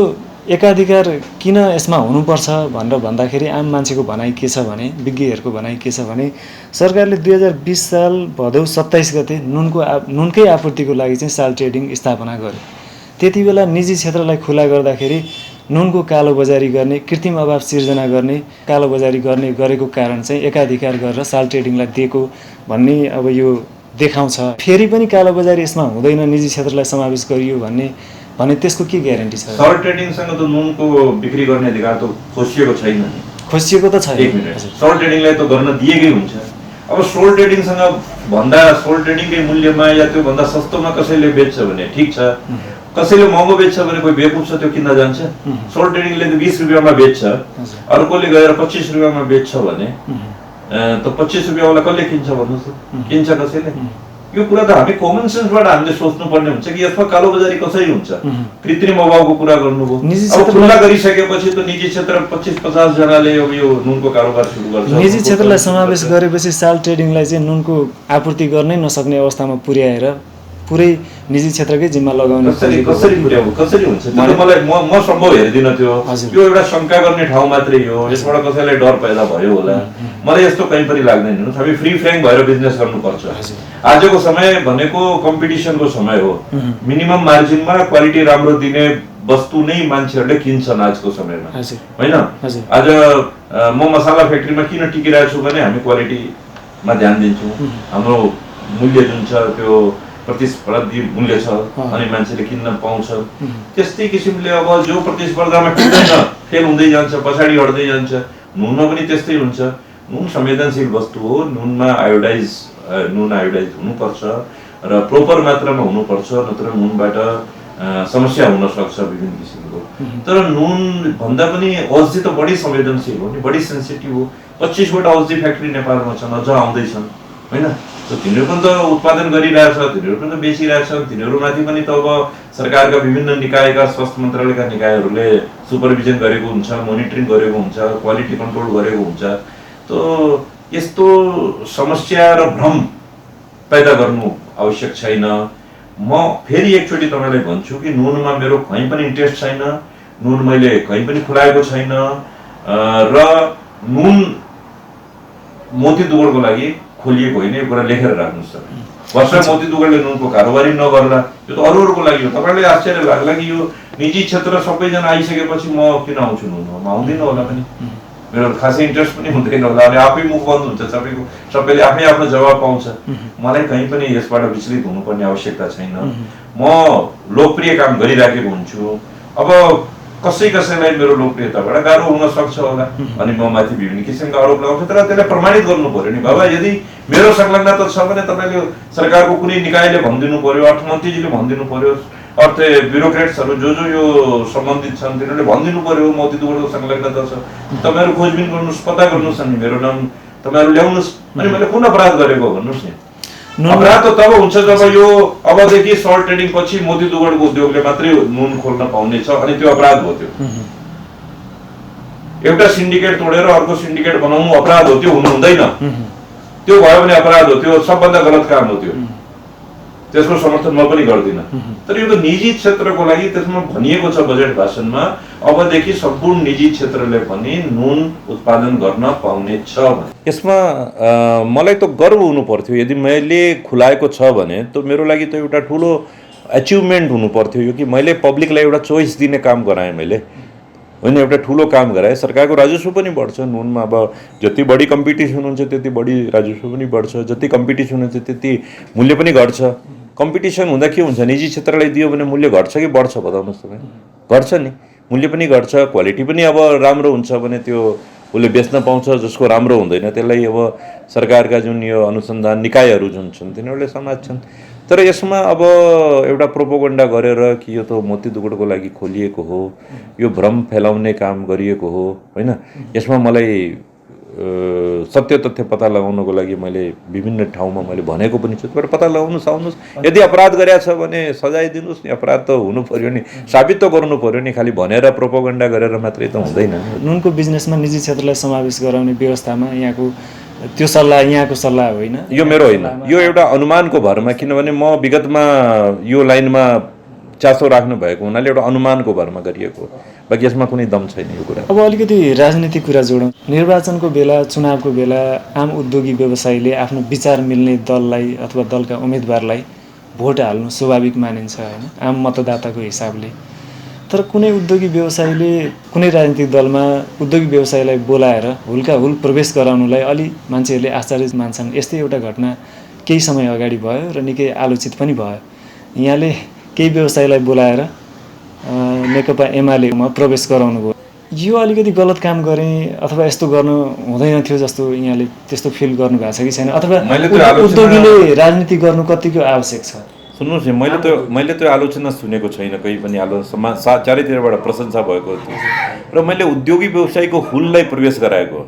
एकाधिकार किन यसमा हुनुपर्छ भनेर भन्दाखेरि आम मान्छेको भनाइ के छ भने, विज्ञहरूको भनाइ के छ भने, सरकारले 2020 साल भदौ 27 गते नुनकै आपूर्तिको लागि चाहिँ साल ट्रेडिङ स्थापना गर्यो। त्यति बेला निजी क्षेत्रलाई खुला गर्दाखेरि नुनको कालोबजारी गर्ने, कृत्रिम अभाव सिर्जना गर्ने, कालोबजारी गरेको कारण चाहिँ एकाधिकार गरेर साल ट्रेडिङलाई दिएको भन्ने अब यो देखाउँछ। फेरि पनि कालोबजारी यसमा हुँदैन, निजी क्षेत्रलाई समावेश गरियो भने त्यसको के ग्यारेन्टी छ? साल ट्रेडिङसँग त नुनको बिक्री गर्ने अधिकार त खोसिएको छैन नि। खोसिएको त छैन। एक मिनट, सोल ट्रेडिङलाई त गर्न दिएकै हुन्छ। अब सोल ट्रेडिङसँग भन्दा सोल ट्रेडिङकै मूल्यमा या त्योभन्दा सस्तोमा कसैले बेच्छ भने ठिक छ, कसैले महँगो बेच्छ भने कोही बेवकुफ छ त्यो किन्न जान्छ। सोल ट्रेडिङले त 20 रुपियाँमा बेच्छ, अर्कोले गएर 25 रुपियाँमा बेच्छ भने त 25 रुपियाँवाला कसले किन्छ भन्नुहोस् त? किन्छ कसैले? यो कुरा त हामी कमन सेन्सबाट हामीले सोच्नुपर्ने हुन्छ कि यसमा कालोबजारी कसरी हुन्छ। कृत्रिम अभावको कुरा गर्नुभयो, अब खुल्ला गरिसकेपछि त निजी क्षेत्र 25-50 जनाले अब यो नुनको कारोबार सुरु गर्छ। निजी क्षेत्रलाई समावेश गरेपछि साल ट्रेडिङलाई चाहिँ नुनको आपूर्ति गर्नै नसक्ने अवस्थामा पुर्याएर पुरै निजी क्षेत्रकै जिम्मा लगाउने कसरी हुन्छ? मलाई म सम्भव हेर्दिन त्यो। यो एउटा शंका गर्ने ठाउँ मात्रै हो, यसबाट कसैलाई डर पैदा भयो होला, मलाई यस्तो कहीँ पनि लाग्दैन। हामी फ्री फ्र्याङ्क भएर बिजनेस गर्नुपर्छ। आजको समय भनेको कम्पिटिसनको समय हो। मिनिमम मार्जिनमा क्वालिटी राम्रो दिने वस्तु नै मान्छेहरूले किन्छन् आजको समयमा, होइन? आज म मसाला फ्याक्ट्रीमा किन टिकिरहेको छु भने हामी क्वालिटीमा ध्यान दिन्छौँ। हाम्रो मूल्य जुन छ त्यो प्रतिस्पर्धी मूल्य छ अनि मान्छेले किन्न पाउँछ। त्यस्तै किसिमले अब जो प्रतिस्पर्धामा टिक्दैन फेल हुँदै जान्छ, पछाडि हट्दै जान्छ। नुनमा पनि त्यस्तै हुन्छ। नुन संवेदनशील वस्तु हो। नुन आयोडाइज हुनुपर्छ र प्रोपर मात्रामा हुनुपर्छ, नत्र नुनबाट समस्या हुन सक्छ विभिन्न किसिमको। तर नुन भन्दा पनि औषधि त बढी संवेदनशील हो नि, बढी सेन्सिटिभ हो। 25 वटा औषधि फ्याक्ट्री नेपालमा छन्, अझ आउँदैछन्, होइन? तिनीहरू पनि त उत्पादन गरिरहेछ, तिनीहरू पनि त बेचिरहेछन्। तिनीहरूमाथि पनि त अब सरकारका विभिन्न निकायका, स्वास्थ्य मन्त्रालयका निकायहरूले सुपरभिजन गरेको हुन्छ, मोनिटरिङ गरेको हुन्छ, क्वालिटी कन्ट्रोल गरेको हुन्छ। त यस्तो समस्या र भ्रम पैदा गर्नु आवश्यक छैन। म फेरि एकचोटि तपाईँलाई भन्छु कि नुनमा मेरो कहीँ पनि इन्ट्रेस्ट छैन, नुन मैले कहीँ पनि खुलाएको छैन र नुन मोती दुगडको लागि खोलिएको होइन। यो कुरा लेखेर राख्नुहोस् त। वर्ष मोती दुगडले नुनको कारोबारी नगर्ला, यो त अरूहरूको लागि हो। तपाईँलाई आश्चर्य लाग्ला कि यो निजी क्षेत्र सबैजना आइसकेपछि म किन आउँछु नुनमा? आउँदिनँ होला पनि, मेरो खासै इन्ट्रेस्ट पनि हुँदैन होला। अनि आफै मुख बन्द हुन्छ, सबैले आफै आफ्नो जवाब पाउँछ। मलाई कहीँ पनि यसबाट विचलित हुनुपर्ने आवश्यकता छैन। म लोकप्रिय काम गरिराखेको हुन्छु। अब कसैलाई मेरो लोकप्रियताबाट गाह्रो हुन सक्छ होला अनि म माथि विभिन्न किसिमका आरोप लगाउँछ, तर त्यसलाई प्रमाणित गर्नु पर्यो नि। बाबा यदि मेरो संलग्नता छ भने तपाईँले सरकारको कुनै निकायले भनिदिनु पर्यो, अर्थमन्त्रीजीले भनिदिनु पर्यो, अर्थ ब्युरोक्रेट्सहरू जो यो सम्बन्धित छन् तिनीहरूले भनिदिनु पर्यो मोती दुगडको संलग्नता छ। तपाईँहरू खोजबिन गर्नुहोस्, पत्ता गर्नुहोस् अनि मेरो नाम तपाईँहरू ल्याउनुहोस्। अनि मैले कुन अपराध गरेको भन्नुहोस् नि? अपराध त तब हुन्छ जब यो अबदेखि सल्ट ट्रेडिङ पछि मोती दुगडको उद्योगले मात्रै नुन खोल्न पाउने छ अनि त्यो अपराध हो। त्यो एउटा सिन्डिकेट तोडेर अर्को सिन्डिकेट बनाउनु अपराध हो, त्यो हुनु हुँदैन। त्यो भयो भने अपराध हो, त्यो सबभन्दा गलत काम हो। त्यो त्यसको समर्थन म पनि गर्दिनँ। तर यो त निजी क्षेत्रको लागि त्यसमा भनिएको छ बजेट भाषणमा, अबदेखि सम्पूर्ण निजी क्षेत्रले पनि नुन उत्पादन गर्न पाउने छ। यसमा मलाई त गर्व हुनु पर्थ्यो यदि मैले खुलाएको छ भने। त मेरो लागि त एउटा ठुलो अचिभमेन्ट हुनु पर्थ्यो यो कि मैले पब्लिकलाई एउटा चोइस दिने काम गराएँ मैले, होइन? एउटा ठुलो काम गराएँ। सरकारको राजस्व पनि बढ्छ नुनमा। अब जति बढी कम्पिटिसन हुन्छ त्यति बढी राजस्व पनि बढ्छ, जति कम्पिटिसन हुन्छ त्यति मूल्य पनि घट्छ। कम्पिटिसन हुँदा के हुन्छ? निजी क्षेत्रलाई दियो भने मूल्य घट्छ कि बढ्छ बताउनुहोस् तपाईँ? घट्छ नि, मूल्य पनि घट्छ। क्वालिटी पनि अब राम्रो हुन्छ भने त्यो उसले बेच्न पाउँछ, जसको राम्रो हुँदैन त्यसलाई अब सरकारका जुन यो अनुसन्धान निकायहरू जुन छन् तिनीहरूले समात्छन्। तर यसमा अब एउटा प्रोपोगन्डा गरेर कि यो त मोती दुगडको लागि खोलिएको हो, यो भ्रम फैलाउने काम गरिएको हो, होइन? यसमा मलाई सत्य तथ्य पत्ता लगाउनको लागि मैले विभिन्न ठाउँमा मैले भनेको पनि छु। तर पत्ता लगाउनुहोस्, आउनुहोस्। यदि अपराध गरेको छ भने सजाय दिनुहोस् नि। अपराध त हुनु पर्यो नि, साबित त गर्नु पर्यो नि। खालि भनेर प्रोपोगन्डा गरेर मात्रै त हुँदैन। नुनको बिजनेसमा निजी क्षेत्रलाई समावेश गराउने व्यवस्थामा यहाँको त्यो सल्लाह यहाँको सल्लाह होइन? यो मेरो होइन, यो एउटा अनुमानको भरमा, किनभने म विगतमा यो लाइनमा चासो राख्नु भएको हुनाले एउटा अनुमानको भरमा गरिएको, बाँकी यसमा कुनै दम छैन यो कुरा। अब अलिकति राजनीतिक कुरा जोडौँ। निर्वाचनको बेला, चुनावको बेला आम उद्योगी व्यवसायीले आफ्नो विचार मिल्ने दललाई अथवा दलका उम्मेदवारलाई भोट हाल्नु स्वाभाविक मानिन्छ होइन, आम मतदाताको हिसाबले। तर कुनै उद्योगी व्यवसायीले कुनै राजनीतिक दलमा उद्योगी व्यवसायीलाई बोलाएर हुलका हुल प्रवेश गराउनुलाई अलि मान्छेहरूले आश्चर्य मान्छन्। यस्तै एउटा घटना केही समय अगाडि भयो र निकै आलोचित पनि भयो। यहाँले केही व्यवसायीलाई बोलाएर नेकपा एमालेमा प्रवेश गराउनु भयो। यो अलिकति गलत काम गरेँ अथवा यस्तो गर्नु हुँदैन थियो जस्तो यहाँले त्यस्तो फिल गर्नुभएको छ कि छैन? अथवा उद्योगीले राजनीति गर्नु कतिको आवश्यक छ? सुन्नुहोस् न, मैले त्यो आलोचना सुनेको छैन, कहीँ पनि आलोचना चारैतिरबाट प्रशंसा भएको थियो। र मैले उद्योगी व्यवसायीको हुललाई प्रवेश गराएको,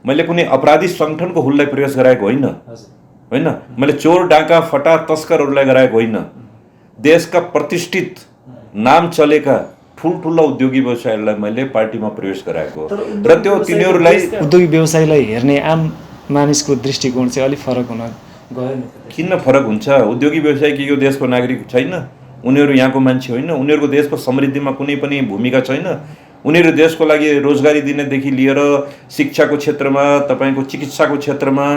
मैले कुनै अपराधी सङ्गठनको हुललाई प्रवेश गराएको होइन। मैले चोर डाका फटा तस्करहरूलाई गराएको होइन। देशका प्रतिष्ठित नाम चलेका ठुल्ठुला उद्योगी व्यवसायीहरूलाई मैले पार्टीमा प्रवेश गराएको र त्यो तिनीहरूलाई उद्योगी व्यवसायीलाई हेर्ने आम मानिसको दृष्टिकोण चाहिँ अलिक फरक हुन गयो। किन फरक हुन्छ? उद्योगी व्यवसायी के यो देशको नागरिक छैन? उनीहरू यहाँको मान्छे होइन? उनीहरूको देशको समृद्धिमा कुनै पनि भूमिका छैन? उनीहरू देशको लागि रोजगारी दिनेदेखि लिएर शिक्षाको क्षेत्रमा, तपाईँको चिकित्साको क्षेत्रमा,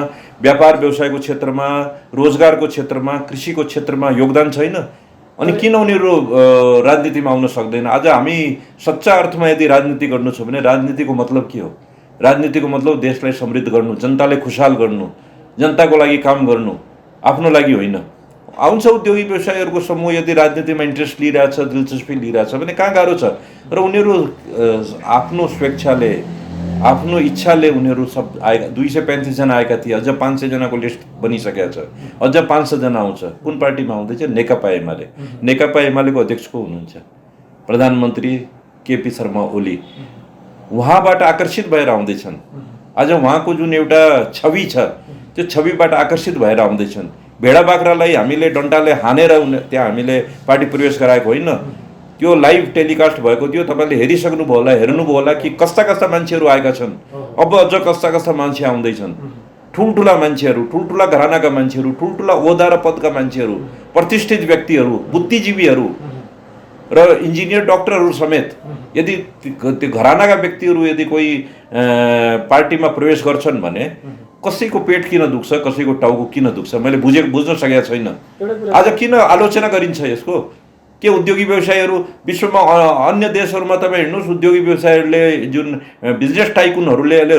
व्यापार व्यवसायको क्षेत्रमा, रोजगारको क्षेत्रमा, कृषिको क्षेत्रमा योगदान छैन? अनि किन उनीहरू राजनीतिमा आउन सक्दैन? आज हामी सच्चा अर्थमा यदि राजनीति गर्नु छ भने राजनीतिको मतलब के हो? राजनीतिको मतलब देशलाई समृद्ध गर्नु, जनतालाई खुसहाल गर्नु, जनताको लागि काम गर्नु, आफ्नो लागि होइन। आउँछ उद्योगी व्यवसायीहरूको समूह यदि राजनीतिमा इन्ट्रेस्ट लिइरहेछ, दिलचस्पी लिइरहेछ भने कहाँ गाह्रो छ? र उनीहरू आफ्नो स्वेच्छाले, आफ्नो इच्छाले उनीहरू सब आएका। 235 जना आएका थिए, अझ 500 जनाको लिस्ट बनिसकेको छ, अझ 500 जना आउँछ। कुन पार्टीमा आउँदैछ? नेकपा एमाले। नेकपा एमालेको अध्यक्ष को हुनुहुन्छ? प्रधानमन्त्री केपी शर्मा ओली। उहाँबाट आकर्षित भएर आउँदैछन्। आज उहाँको जुन एउटा छवि छ त्यो छविबाट आकर्षित भएर आउँदैछन्। भेडा बाख्रालाई हामीले डन्डाले हानेर त्यहाँ हामीले पार्टी प्रवेश गराएको होइन। त्यो लाइभ टेलिकास्ट भएको थियो, तपाईँले हेरिसक्नुभयो होला, हेर्नुभयो होला कि कस्ता कस्ता मान्छेहरू आएका छन्। अब अझ कस्ता कस्ता मान्छे आउँदैछन्। ठुल्ठुला मान्छेहरू, ठुल्ठुला घरानाका मान्छेहरू, ठुल्ठुला ओहदा र पदका मान्छेहरू, प्रतिष्ठित व्यक्तिहरू, बुद्धिजीवीहरू र इन्जिनियर डक्टरहरू समेत। यदि त्यो घरानाका व्यक्तिहरू यदि कोही पार्टीमा प्रवेश गर्छन् भने कसैको पेट किन दुख्छ, कसैको टाउको किन दुख्छ, मैले बुझ्न सकेको छैन। आज किन आलोचना गरिन्छ यसको? के उद्योगी व्यवसायीहरू विश्वमा अन्य देशहरूमा तपाईँ हेर्नुहोस्, उद्योगी व्यवसायीहरूले जुन बिजनेस टाइकुनहरूले अहिले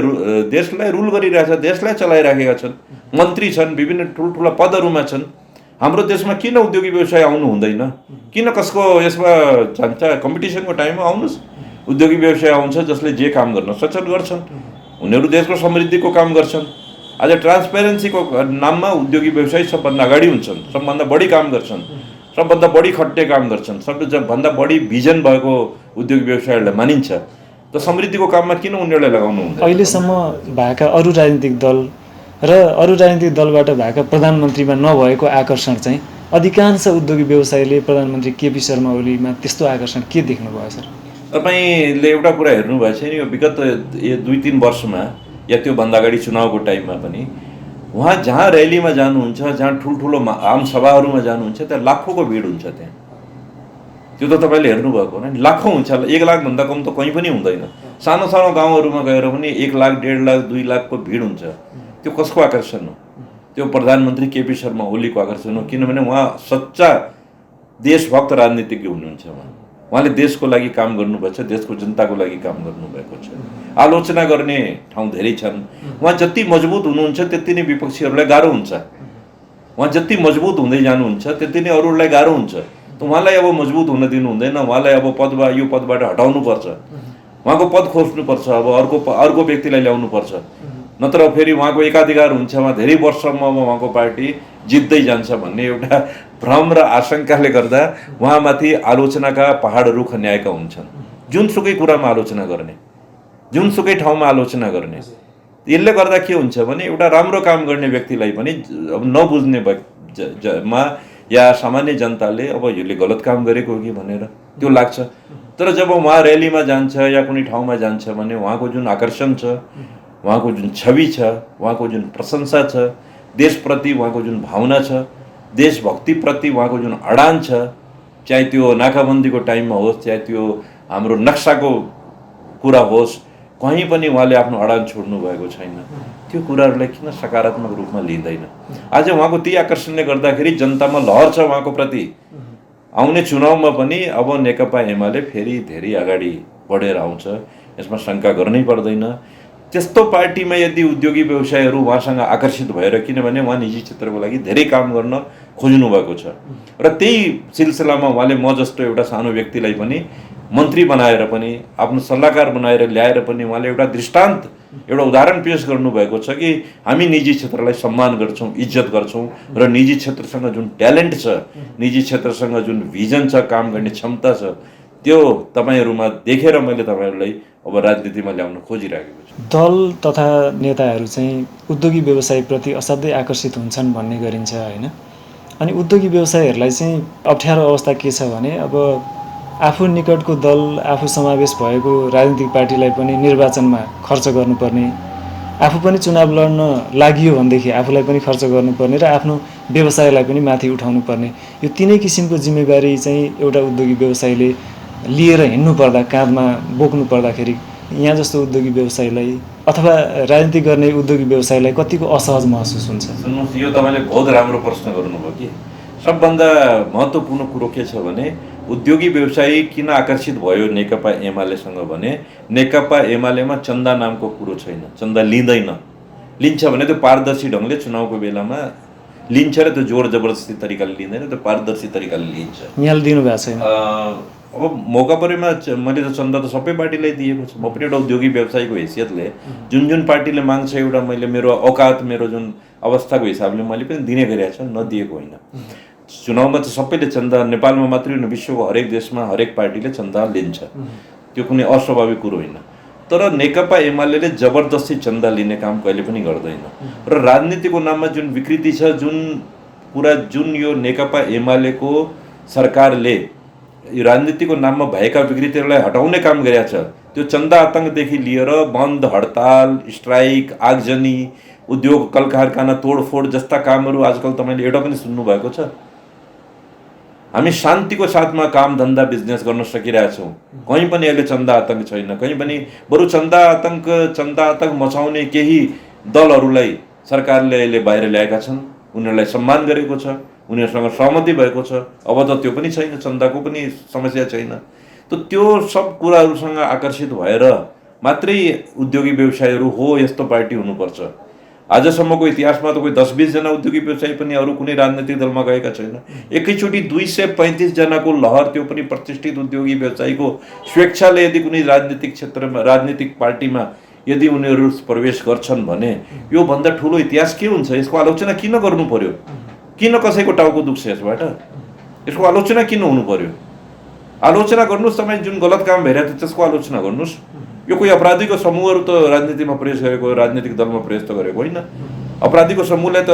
देशलाई रुल गरिरहेछ, देशलाई चलाइराखेका छन्, मन्त्री छन्, विभिन्न ठुल्ठुला पदहरूमा छन्। हाम्रो देशमा किन उद्योगी व्यवसाय आउनु हुँदैन? किन कसको यसमा जान्छ? कम्पिटिसनको टाइममा आउनुहोस्, उद्योगी व्यवसाय आउँछ जसले जे काम गर्न सक्छन् गर्छन्। उनीहरू देशको समृद्धिको काम गर्छन्। आज ट्रान्सपेरेन्सीको नाममा उद्योगी व्यवसायी सबभन्दा अगाडि हुन्छन्, सबभन्दा बढी काम गर्छन्, सबभन्दा बढी खट्ने काम गर्छन्, सबभन्दा बढी भिजन भएको उद्योगी व्यवसायीहरूलाई मानिन्छ। त समृद्धिको काममा किन उनीहरूलाई लगाउनु हुन्छ? अहिलेसम्म भएका अरू राजनीतिक दल र अरू राजनीतिक दलबाट भएका प्रधानमन्त्रीमा नभएको आकर्षण चाहिँ अधिकांश उद्योगी व्यवसायीले प्रधानमन्त्री केपी शर्मा ओलीमा त्यस्तो आकर्षण के देख्नुभयो सर? तपाईँले एउटा कुरा हेर्नुभएको छैन, यो विगत 2-3 वर्षमा या त्योभन्दा अगाडि चुनावको टाइममा पनि उहाँ जहाँ र्यालीमा जानुहुन्छ, जहाँ ठुल्ठुलो आम सभाहरूमा जानुहुन्छ, त्यहाँ लाखौँको भिड हुन्छ। त्यहाँ त्यो त तपाईँले हेर्नुभएको होइन, लाखौँ हुन्छ। 1 लाखभन्दा कम त कहीँ पनि हुँदैन। सानो सानो गाउँहरूमा गएर पनि 1 लाख, 1.5 लाख, 2 लाखको भिड हुन्छ। त्यो कसको आकर्षण हो? त्यो प्रधानमन्त्री केपी शर्मा ओलीको आकर्षण हो। किनभने उहाँ सच्चा देशभक्त राजनीतिज्ञ हुनुहुन्छ। उहाँले देशको लागि काम गर्नुभएको छ, देशको जनताको लागि काम गर्नुभएको छ। आलोचना गर्ने ठाउँ धेरै छन्। उहाँ जति मजबुत हुनुहुन्छ त्यति नै विपक्षीहरूलाई गाह्रो हुन्छ। उहाँ जति मजबुत हुँदै जानुहुन्छ त्यति नै अरूहरूलाई गाह्रो हुन्छ। त उहाँलाई अब मजबुत हुन दिनु हुँदैन। उहाँलाई अब यो पदबाट हटाउनुपर्छ, उहाँको पद खोज्नुपर्छ, अब अर्को व्यक्तिलाई ल्याउनुपर्छ। नत्र फेरि उहाँको एकाधिकार हुन्छ, उहाँ धेरै वर्षसम्म उहाँको पार्टी जित्दै जान्छ भन्ने एउटा भ्रम र आशंकाले गर्दा उहाँमाथि आलोचनाका पहाडहरू खन्याएका हुन्छन्। जुनसुकै कुरामा आलोचना गर्ने, जुनसुकै ठाउँमा आलोचना गर्ने। यसले गर्दा के हुन्छ भने एउटा राम्रो काम गर्ने व्यक्तिलाई पनि अब नबुझ्ने मा या सामान्य जनताले अब यसले गलत काम गरेको हो कि भनेर त्यो लाग्छ। तर जब उहाँ र्यालीमा जान्छ या कुनै ठाउँमा जान्छ भने उहाँको जुन आकर्षण छ, उहाँको जुन छवि छ, उहाँको जुन प्रशंसा छ, देशप्रति उहाँको जुन भावना छ, देशभक्तिप्रति उहाँको जुन अडान छ, चाहे त्यो नाकाबन्दीको टाइममा होस्, चाहे त्यो हाम्रो नक्साको कुरा होस्, कहीँ पनि उहाँले आफ्नो अडान छोड्नु भएको छैन। त्यो कुराहरूलाई किन सकारात्मक रूपमा लिँदैन? आज उहाँको ती आकर्षणले गर्दाखेरि जनतामा लहर छ उहाँको प्रति। आउने चुनावमा पनि अब नेकपा एमाले फेरि धेरै अगाडि बढेर आउँछ, यसमा शङ्का गर्नै पर्दैन। त्यस्तो पार्टीमा यदि उद्योगी व्यवसायहरू उहाँसँग आकर्षित भएर, किनभने उहाँ निजी क्षेत्रको लागि धेरै काम गर्न खोज्नु भएको छ र त्यही सिलसिलामा उहाँले म जस्तो एउटा सानो व्यक्तिलाई पनि मन्त्री बनाएर पनि, आफ्नो सल्लाहकार बनाएर ल्याएर पनि उहाँले एउटा दृष्टान्त, एउटा उदाहरण पेश गर्नुभएको छ कि हामी निजी क्षेत्रलाई सम्मान गर्छौँ, इज्जत गर्छौँ र निजी क्षेत्रसँग जुन ट्यालेन्ट छ, निजी क्षेत्रसँग जुन भिजन छ, काम गर्ने क्षमता छ, त्यो तपाईँहरूमा देखेर मैले तपाईँहरूलाई अब राजनीतिमा ल्याउन खोजिराखेको छु। दल तथा नेताहरू चाहिँ उद्योगी व्यवसायप्रति असाध्यै आकर्षित हुन्छन् भन्ने गरिन्छ होइन। अनि उद्योगी व्यवसायहरूलाई चाहिँ अप्ठ्यारो अवस्था के छ भने, अब आफू निकटको दल, आफू समावेश भएको राजनीतिक पार्टीलाई पनि निर्वाचनमा खर्च गर्नुपर्ने, आफू पनि चुनाव लड्न लागि भनेदेखि आफूलाई पनि खर्च गर्नुपर्ने र आफ्नो व्यवसायलाई पनि माथि उठाउनु पर्ने, यो तीनै किसिमको जिम्मेवारी चाहिँ एउटा उद्योगी व्यवसायीले लिएर हिँड्नु पर्दा, काँधमा बोक्नु पर्दाखेरि यहाँ जस्तो उद्योगी व्यवसायीलाई अथवा राजनीति गर्ने उद्योगी व्यवसायीलाई कतिको असहज महसुस हुन्छ? सुन्नुहोस्, यो तपाईँले बहुत राम्रो प्रश्न गर्नुभयो कि सबभन्दा महत्त्वपूर्ण कुरो के छ भने, उद्योगी व्यवसायी किन आकर्षित भयो नेकपा एमालेसँग भने, नेकपा एमालेमा चन्दा नामको कुरो छैन, चन्दा लिँदैन। लिन्छ भने त्यो पारदर्शी ढङ्गले चुनावको बेलामा लिन्छ र त्यो जोर जबरजस्ती तरिकाले लिँदैन, त्यो पारदर्शी तरिकाले लिन्छ। यहाँले दिनु भएको छैन? अब मौका परेमा मैले त चन्दा त सबै पार्टीलाई दिएको छु। म पनि एउटा उद्योगी व्यवसायीको हैसियतले जुन पार्टीले माग्छ, एउटा मैले मेरो औकात, मेरो जुन अवस्थाको हिसाबले मैले पनि दिने गरेको छु, नदिएको होइन। चुनावमा त सबैले चन्दा, नेपालमा मात्रै होइन विश्वको हरेक देशमा हरेक पार्टीले चन्दा लिन्छ, त्यो कुनै अस्वाभाविक कुरो होइन। तर नेकपा एमाले जबरजस्ती चन्दा लिने काम कहिले पनि गर्दैन र राजनीतिको नाममा जुन विकृति छ, जुन यो नेकपा एमालेको सरकारले यो राजनीतिको नाममा भएका विकृतिहरूलाई हटाउने काम गरेको छ, त्यो चन्दा आतङ्कदेखि लिएर बन्द, हडताल, स्ट्राइक, आगजनी, उद्योग कल कारखाना तोडफोड जस्ता कामहरू आजकल तपाईँले एउटा पनि सुन्नुभएको छ? हामी शान्तिको साथमा काम धन्दा बिजनेस गर्न सकिरहेछौँ, कहीँ पनि अहिले चन्दा आतङ्क छैन, कहीँ पनि। बरु चन्दा आतङ्क मचाउने केही दलहरूलाई सरकारले अहिले बाहिर ल्याएका छन्, उनीहरूलाई सम्मान गरेको छ, उनीहरूसँग सहमति भएको छ। अब त त्यो पनि छैन, चन्दाको पनि समस्या छैन। त त्यो सब कुराहरूसँग आकर्षित भएर मात्रै उद्योगी व्यवसायीहरू हो यस्तो पार्टी हुनुपर्छ। आजसम्मको इतिहासमा त कोही 10-20 जना उद्योगी व्यवसायी पनि अरू कुनै राजनीतिक दलमा गएका छैन। एकैचोटि 235 जनाको लहर, त्यो पनि प्रतिष्ठित उद्योगी व्यवसायीको स्वेच्छाले यदि कुनै राजनीतिक क्षेत्रमा, राजनीतिक पार्टीमा यदि उनीहरू प्रवेश गर्छन् भने योभन्दा ठुलो इतिहास के हुन्छ? यसको आलोचना किन गर्नु पर्यो? किन कसैको टाउको दुख्छ यसबाट? यसको आलोचना किन हुनु पर्यो? आलोचना गर्नुहोस्, तपाईँ जुन गलत काम भइरहेको छ त्यसको आलोचना गर्नुहोस्। यो कोही अपराधीको समूहहरू त राजनीतिमा प्रवेश गरेको, राजनीतिक दलमा प्रवेश त गरेको होइन। अपराधीको समूहलाई त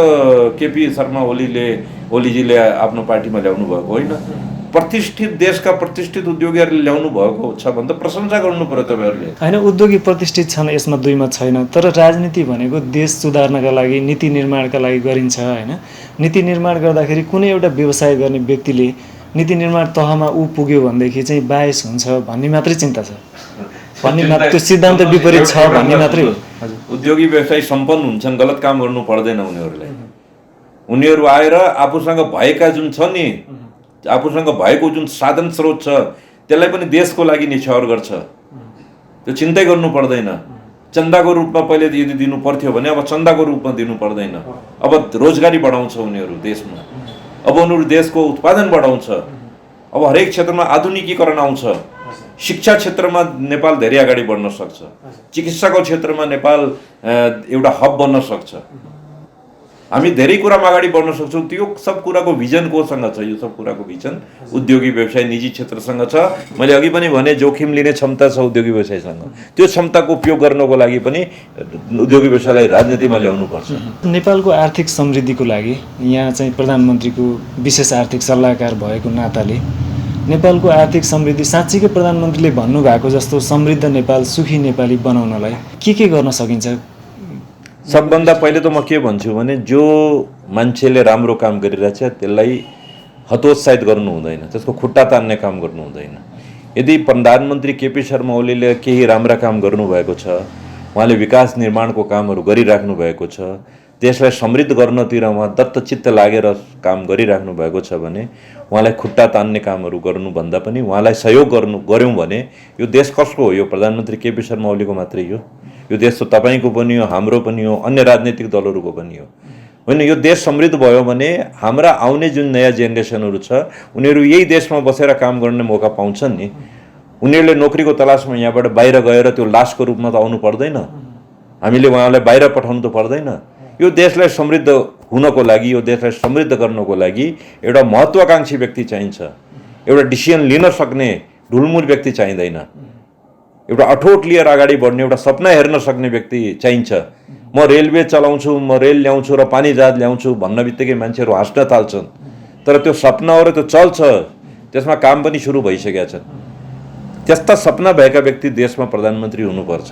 केपी शर्मा ओलीजीले आफ्नो पार्टीमा ल्याउनु भएको होइन। प्रतिष्ठित देशका प्रतिष्ठित उद्योगीहरूले ल्याउनु भएको छ भने त प्रशंसा गर्नु पर्यो तपाईँहरूले। होइन, उद्योगी प्रतिष्ठित छन्, यसमा दुईमा छैन। तर राजनीति भनेको देश सुधार्नका लागि, नीति निर्माणका लागि गरिन्छ होइन। नीति निर्माण गर्दाखेरि कुनै एउटा व्यवसाय गर्ने व्यक्तिले नीति निर्माण तहमा पुग्यो भनेदेखि चाहिँ बायस हुन्छ भन्ने मात्रै चिन्ता छ, भन्ने मात्र, त्यो सिद्धान्त विपरीत छ भन्ने मात्रै हो। उद्योगी व्यवसायी सम्पन्न हुन्छन्, गलत काम गर्नु पर्दैन उनीहरूलाई। उनीहरू आएर आफूसँग भएका जुन छ नि, आफूसँग भएको जुन साधन स्रोत छ त्यसलाई पनि देशको लागि निछावर गर्छ, त्यो चिन्तै गर्नु पर्दैन। चन्दाको रूपमा पहिले यदि दिनु पर्थ्यो भने अब चन्दाको रूपमा दिनु पर्दैन। अब रोजगारी बढाउँछ उनीहरू देशमा, अब उनीहरू देशको उत्पादन बढाउँछ, अब हरेक क्षेत्रमा आधुनिकीकरण आउँछ। शिक्षा क्षेत्रमा नेपाल धेरै अगाडि बढ्न सक्छ, चिकित्साको क्षेत्रमा नेपाल एउटा हब बन्न सक्छ, हामी धेरै कुरामा अगाडि बढ्न सक्छौँ। त्यो सब कुराको भिजन कोसँग छ? यो सब कुराको भिजन उद्योगी व्यवसाय निजी क्षेत्रसँग छ। मैले अघि पनि भने जोखिम लिने क्षमता छ उद्योगी व्यवसायसँग। त्यो क्षमताको उपयोग गर्नको लागि पनि उद्योगी व्यवसायलाई राजनीतिमा ल्याउनुपर्छ। नेपालको आर्थिक समृद्धिको लागि यहाँ चाहिँ प्रधानमन्त्रीको विशेष आर्थिक सल्लाहकार भएको नाताले नेपालको आर्थिक समृद्धि साँच्चीकै प्रधानमन्त्रीले भन्नुभएको जस्तो समृद्ध नेपाल, सुखी नेपाली बनाउनलाई के गर्न सकिन्छ? सबभन्दा पहिले त म के भन्छु भने जो मान्छेले राम्रो काम गरिरहेछ त्यसलाई हतोत्साहित गर्नु हुँदैन, त्यसको खुट्टा तान्ने काम गर्नु हुँदैन। यदि प्रधानमन्त्री केपी शर्मा ओलीले केही राम्रा काम गर्नुभएको छ, उहाँले विकास निर्माणको कामहरू गरिराख्नु भएको छ, देशलाई समृद्ध गर्नतिर उहाँ दत्तचित्त लागेर काम गरिराख्नु भएको छ भने उहाँलाई खुट्टा तान्ने कामहरू गर्नुभन्दा पनि उहाँलाई सहयोग गऱ्यौँ भने यो देश कसको हो? यो प्रधानमन्त्री केपी शर्मा ओलीको मात्रै हो। यो देश त तपाईँको पनि हो, हाम्रो पनि हो, अन्य राजनीतिक दलहरूको पनि हो। होइन, यो देश समृद्ध भयो भने हाम्रा आउने जुन नयाँ जेनेरेसनहरू छ उनीहरू यही देशमा बसेर काम गर्ने मौका पाउँछन् नि। उनीहरूले नोकरीको तलासमा यहाँबाट बाहिर गएर त्यो लासको रूपमा त आउनु पर्दैन, हामीले उहाँलाई बाहिर पठाउनु त पर्दैन। यो देशलाई समृद्ध हुनको लागि, यो देशलाई समृद्ध गर्नको लागि एउटा महत्त्वाकांक्षी व्यक्ति चाहिन्छ, एउटा डिसिजन लिन सक्ने ढुलमुल व्यक्ति चाहिँदैन, एउटा अठोट लिएर अगाडि बढ्ने, एउटा सपना हेर्न सक्ने व्यक्ति चाहिन्छ। म रेलवे चलाउँछु, म रेल ल्याउँछु र पानी जहाज ल्याउँछु भन्न बित्तिकै मान्छेहरू हाँस्न थाल्छन्, तर त्यो सपना हो र त्यो चल्छ, त्यसमा काम पनि सुरु भइसकेका छन्। त्यस्ता सपना भएका व्यक्ति देशमा प्रधानमन्त्री हुनुपर्छ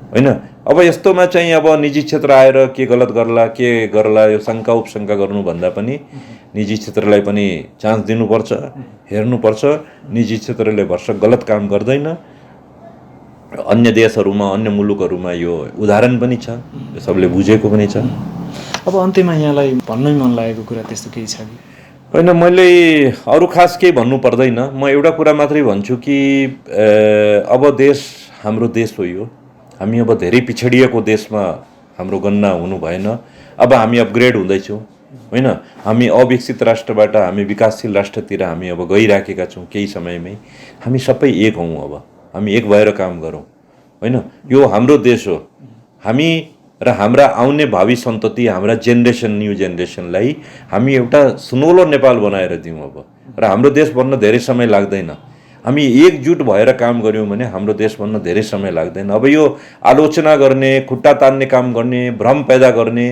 होइन। अब यस्तोमा चाहिँ अब निजी क्षेत्र आएर के गलत गर्ला यो शङ्का उपशङ्का गर्नुभन्दा पनि निजी क्षेत्रलाई पनि चान्स दिनुपर्छ, हेर्नुपर्छ। निजी क्षेत्रले भर्सक गलत काम गर्दैन। अन्य देशहरूमा, अन्य मुलुकहरूमा यो उदाहरण पनि छ, यो सबले बुझेको पनि छ। अब अन्त्यमा यहाँलाई भन्नै मन लागेको कुरा त्यस्तो केही छ कि? होइन, मैले अरू खास केही भन्नु पर्दैन। म एउटा कुरा मात्रै भन्छु कि अब देश हाम्रो देश हो यो। हामी अब धेरै पिछडिएको देशमा हाम्रो गणना हुनु भएन। अब हामी अपग्रेड हुँदैछौँ होइन। हामी अविकसित राष्ट्रबाट हामी विकासशील राष्ट्रतिर हामी अब गइराखेका छौँ केही समयमै। हामी सबै एक हौँ, अब हामी एक भएर काम गरौँ होइन। यो हाम्रो देश हो। हामी र हाम्रा आउने भावी सन्तति, हाम्रा जेनेरेसन, न्यू जेनेरेसनलाई हामी एउटा सुनौलो नेपाल बनाएर दिउँ अब। र हाम्रो देश बन्न धेरै समय लाग्दैन। हामी एकजुट भएर काम गऱ्यौँ भने हाम्रो देश बन्न धेरै समय लाग्दैन। अब यो आलोचना गर्ने, खुट्टा तान्ने काम गर्ने, भ्रम पैदा गर्ने,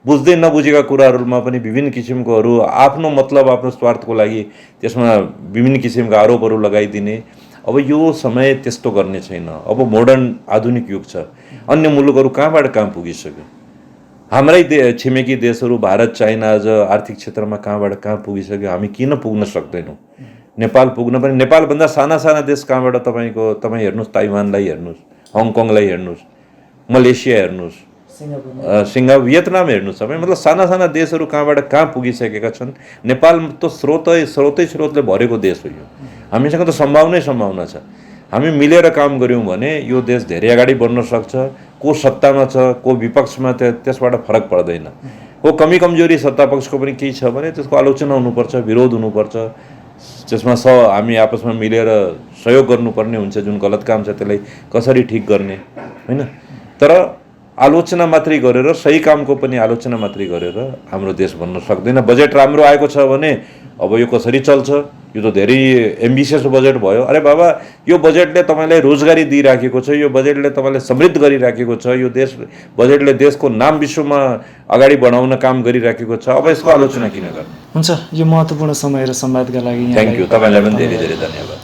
बुझ्दै नबुझेका कुराहरूमा पनि विभिन्न किसिमकोहरू आफ्नो मतलब, आफ्नो स्वार्थको लागि त्यसमा विभिन्न किसिमका आरोपहरू लगाइदिने, अब यो समय त्यस्तो गर्ने छैन। अब मोडर्न आधुनिक युग छ। अन्य मुलुकहरू कहाँबाट कहाँ पुगिसक्यो। हाम्रै छिमेकी देशहरू भारत, चाइना आज आर्थिक क्षेत्रमा कहाँबाट कहाँ पुगिसक्यो। हामी किन पुग्न सक्दैनौँ? नेपाल पुग्न पनि, नेपालभन्दा साना साना देश कहाँबाट तपाईँ हेर्नुहोस्, ताइवानलाई हेर्नुहोस्, हङकङलाई हेर्नुहोस्, मलेसिया हेर्नुहोस्, सिङ्गापुर, भियतनाम हेर्नुहोस्। तपाईँ मतलब साना साना देशहरू कहाँबाट कहाँ पुगिसकेका छन्। नेपाल त स्रोतले भरेको देश हो यो। हामीसँग त सम्भावना छ। हामी मिलेर काम गऱ्यौँ भने यो देश धेरै अगाडि बढ्न सक्छ। को सत्तामा छ, को विपक्षमा, त्यसबाट फरक पर्दैन। को कमी कमजोरी सत्तापक्षको पनि केही छ भने त्यसको आलोचना हुनुपर्छ, विरोध हुनुपर्छ। त्यसमा हामी आपसमा मिलेर सहयोग गर्नुपर्ने हुन्छ। जुन गलत काम छ त्यसलाई कसरी ठिक गर्ने होइन। तर आलोचना मात्रै गरेर, सही कामको पनि आलोचना मात्रै गरेर हाम्रो देश बन्न सक्दैन। बजेट राम्रो आएको छ भने अब यो कसरी चल्छ? यो त धेरै एम्बिसियस बजेट भयो। अरे बाबा, यो बजेटले तपाईँलाई रोजगारी दिइराखेको छ, यो बजेटले तपाईँलाई समृद्ध गरिराखेको छ, यो बजेटले देशको नाम विश्वमा अगाडि बढाउन काम गरिराखेको छ। अब यसको आलोचना किन गर्नु? हुन्छ, यो महत्त्वपूर्ण समय र संवादका लागि थ्याङ्क यू। तपाईँलाई पनि धेरै धेरै धन्यवाद।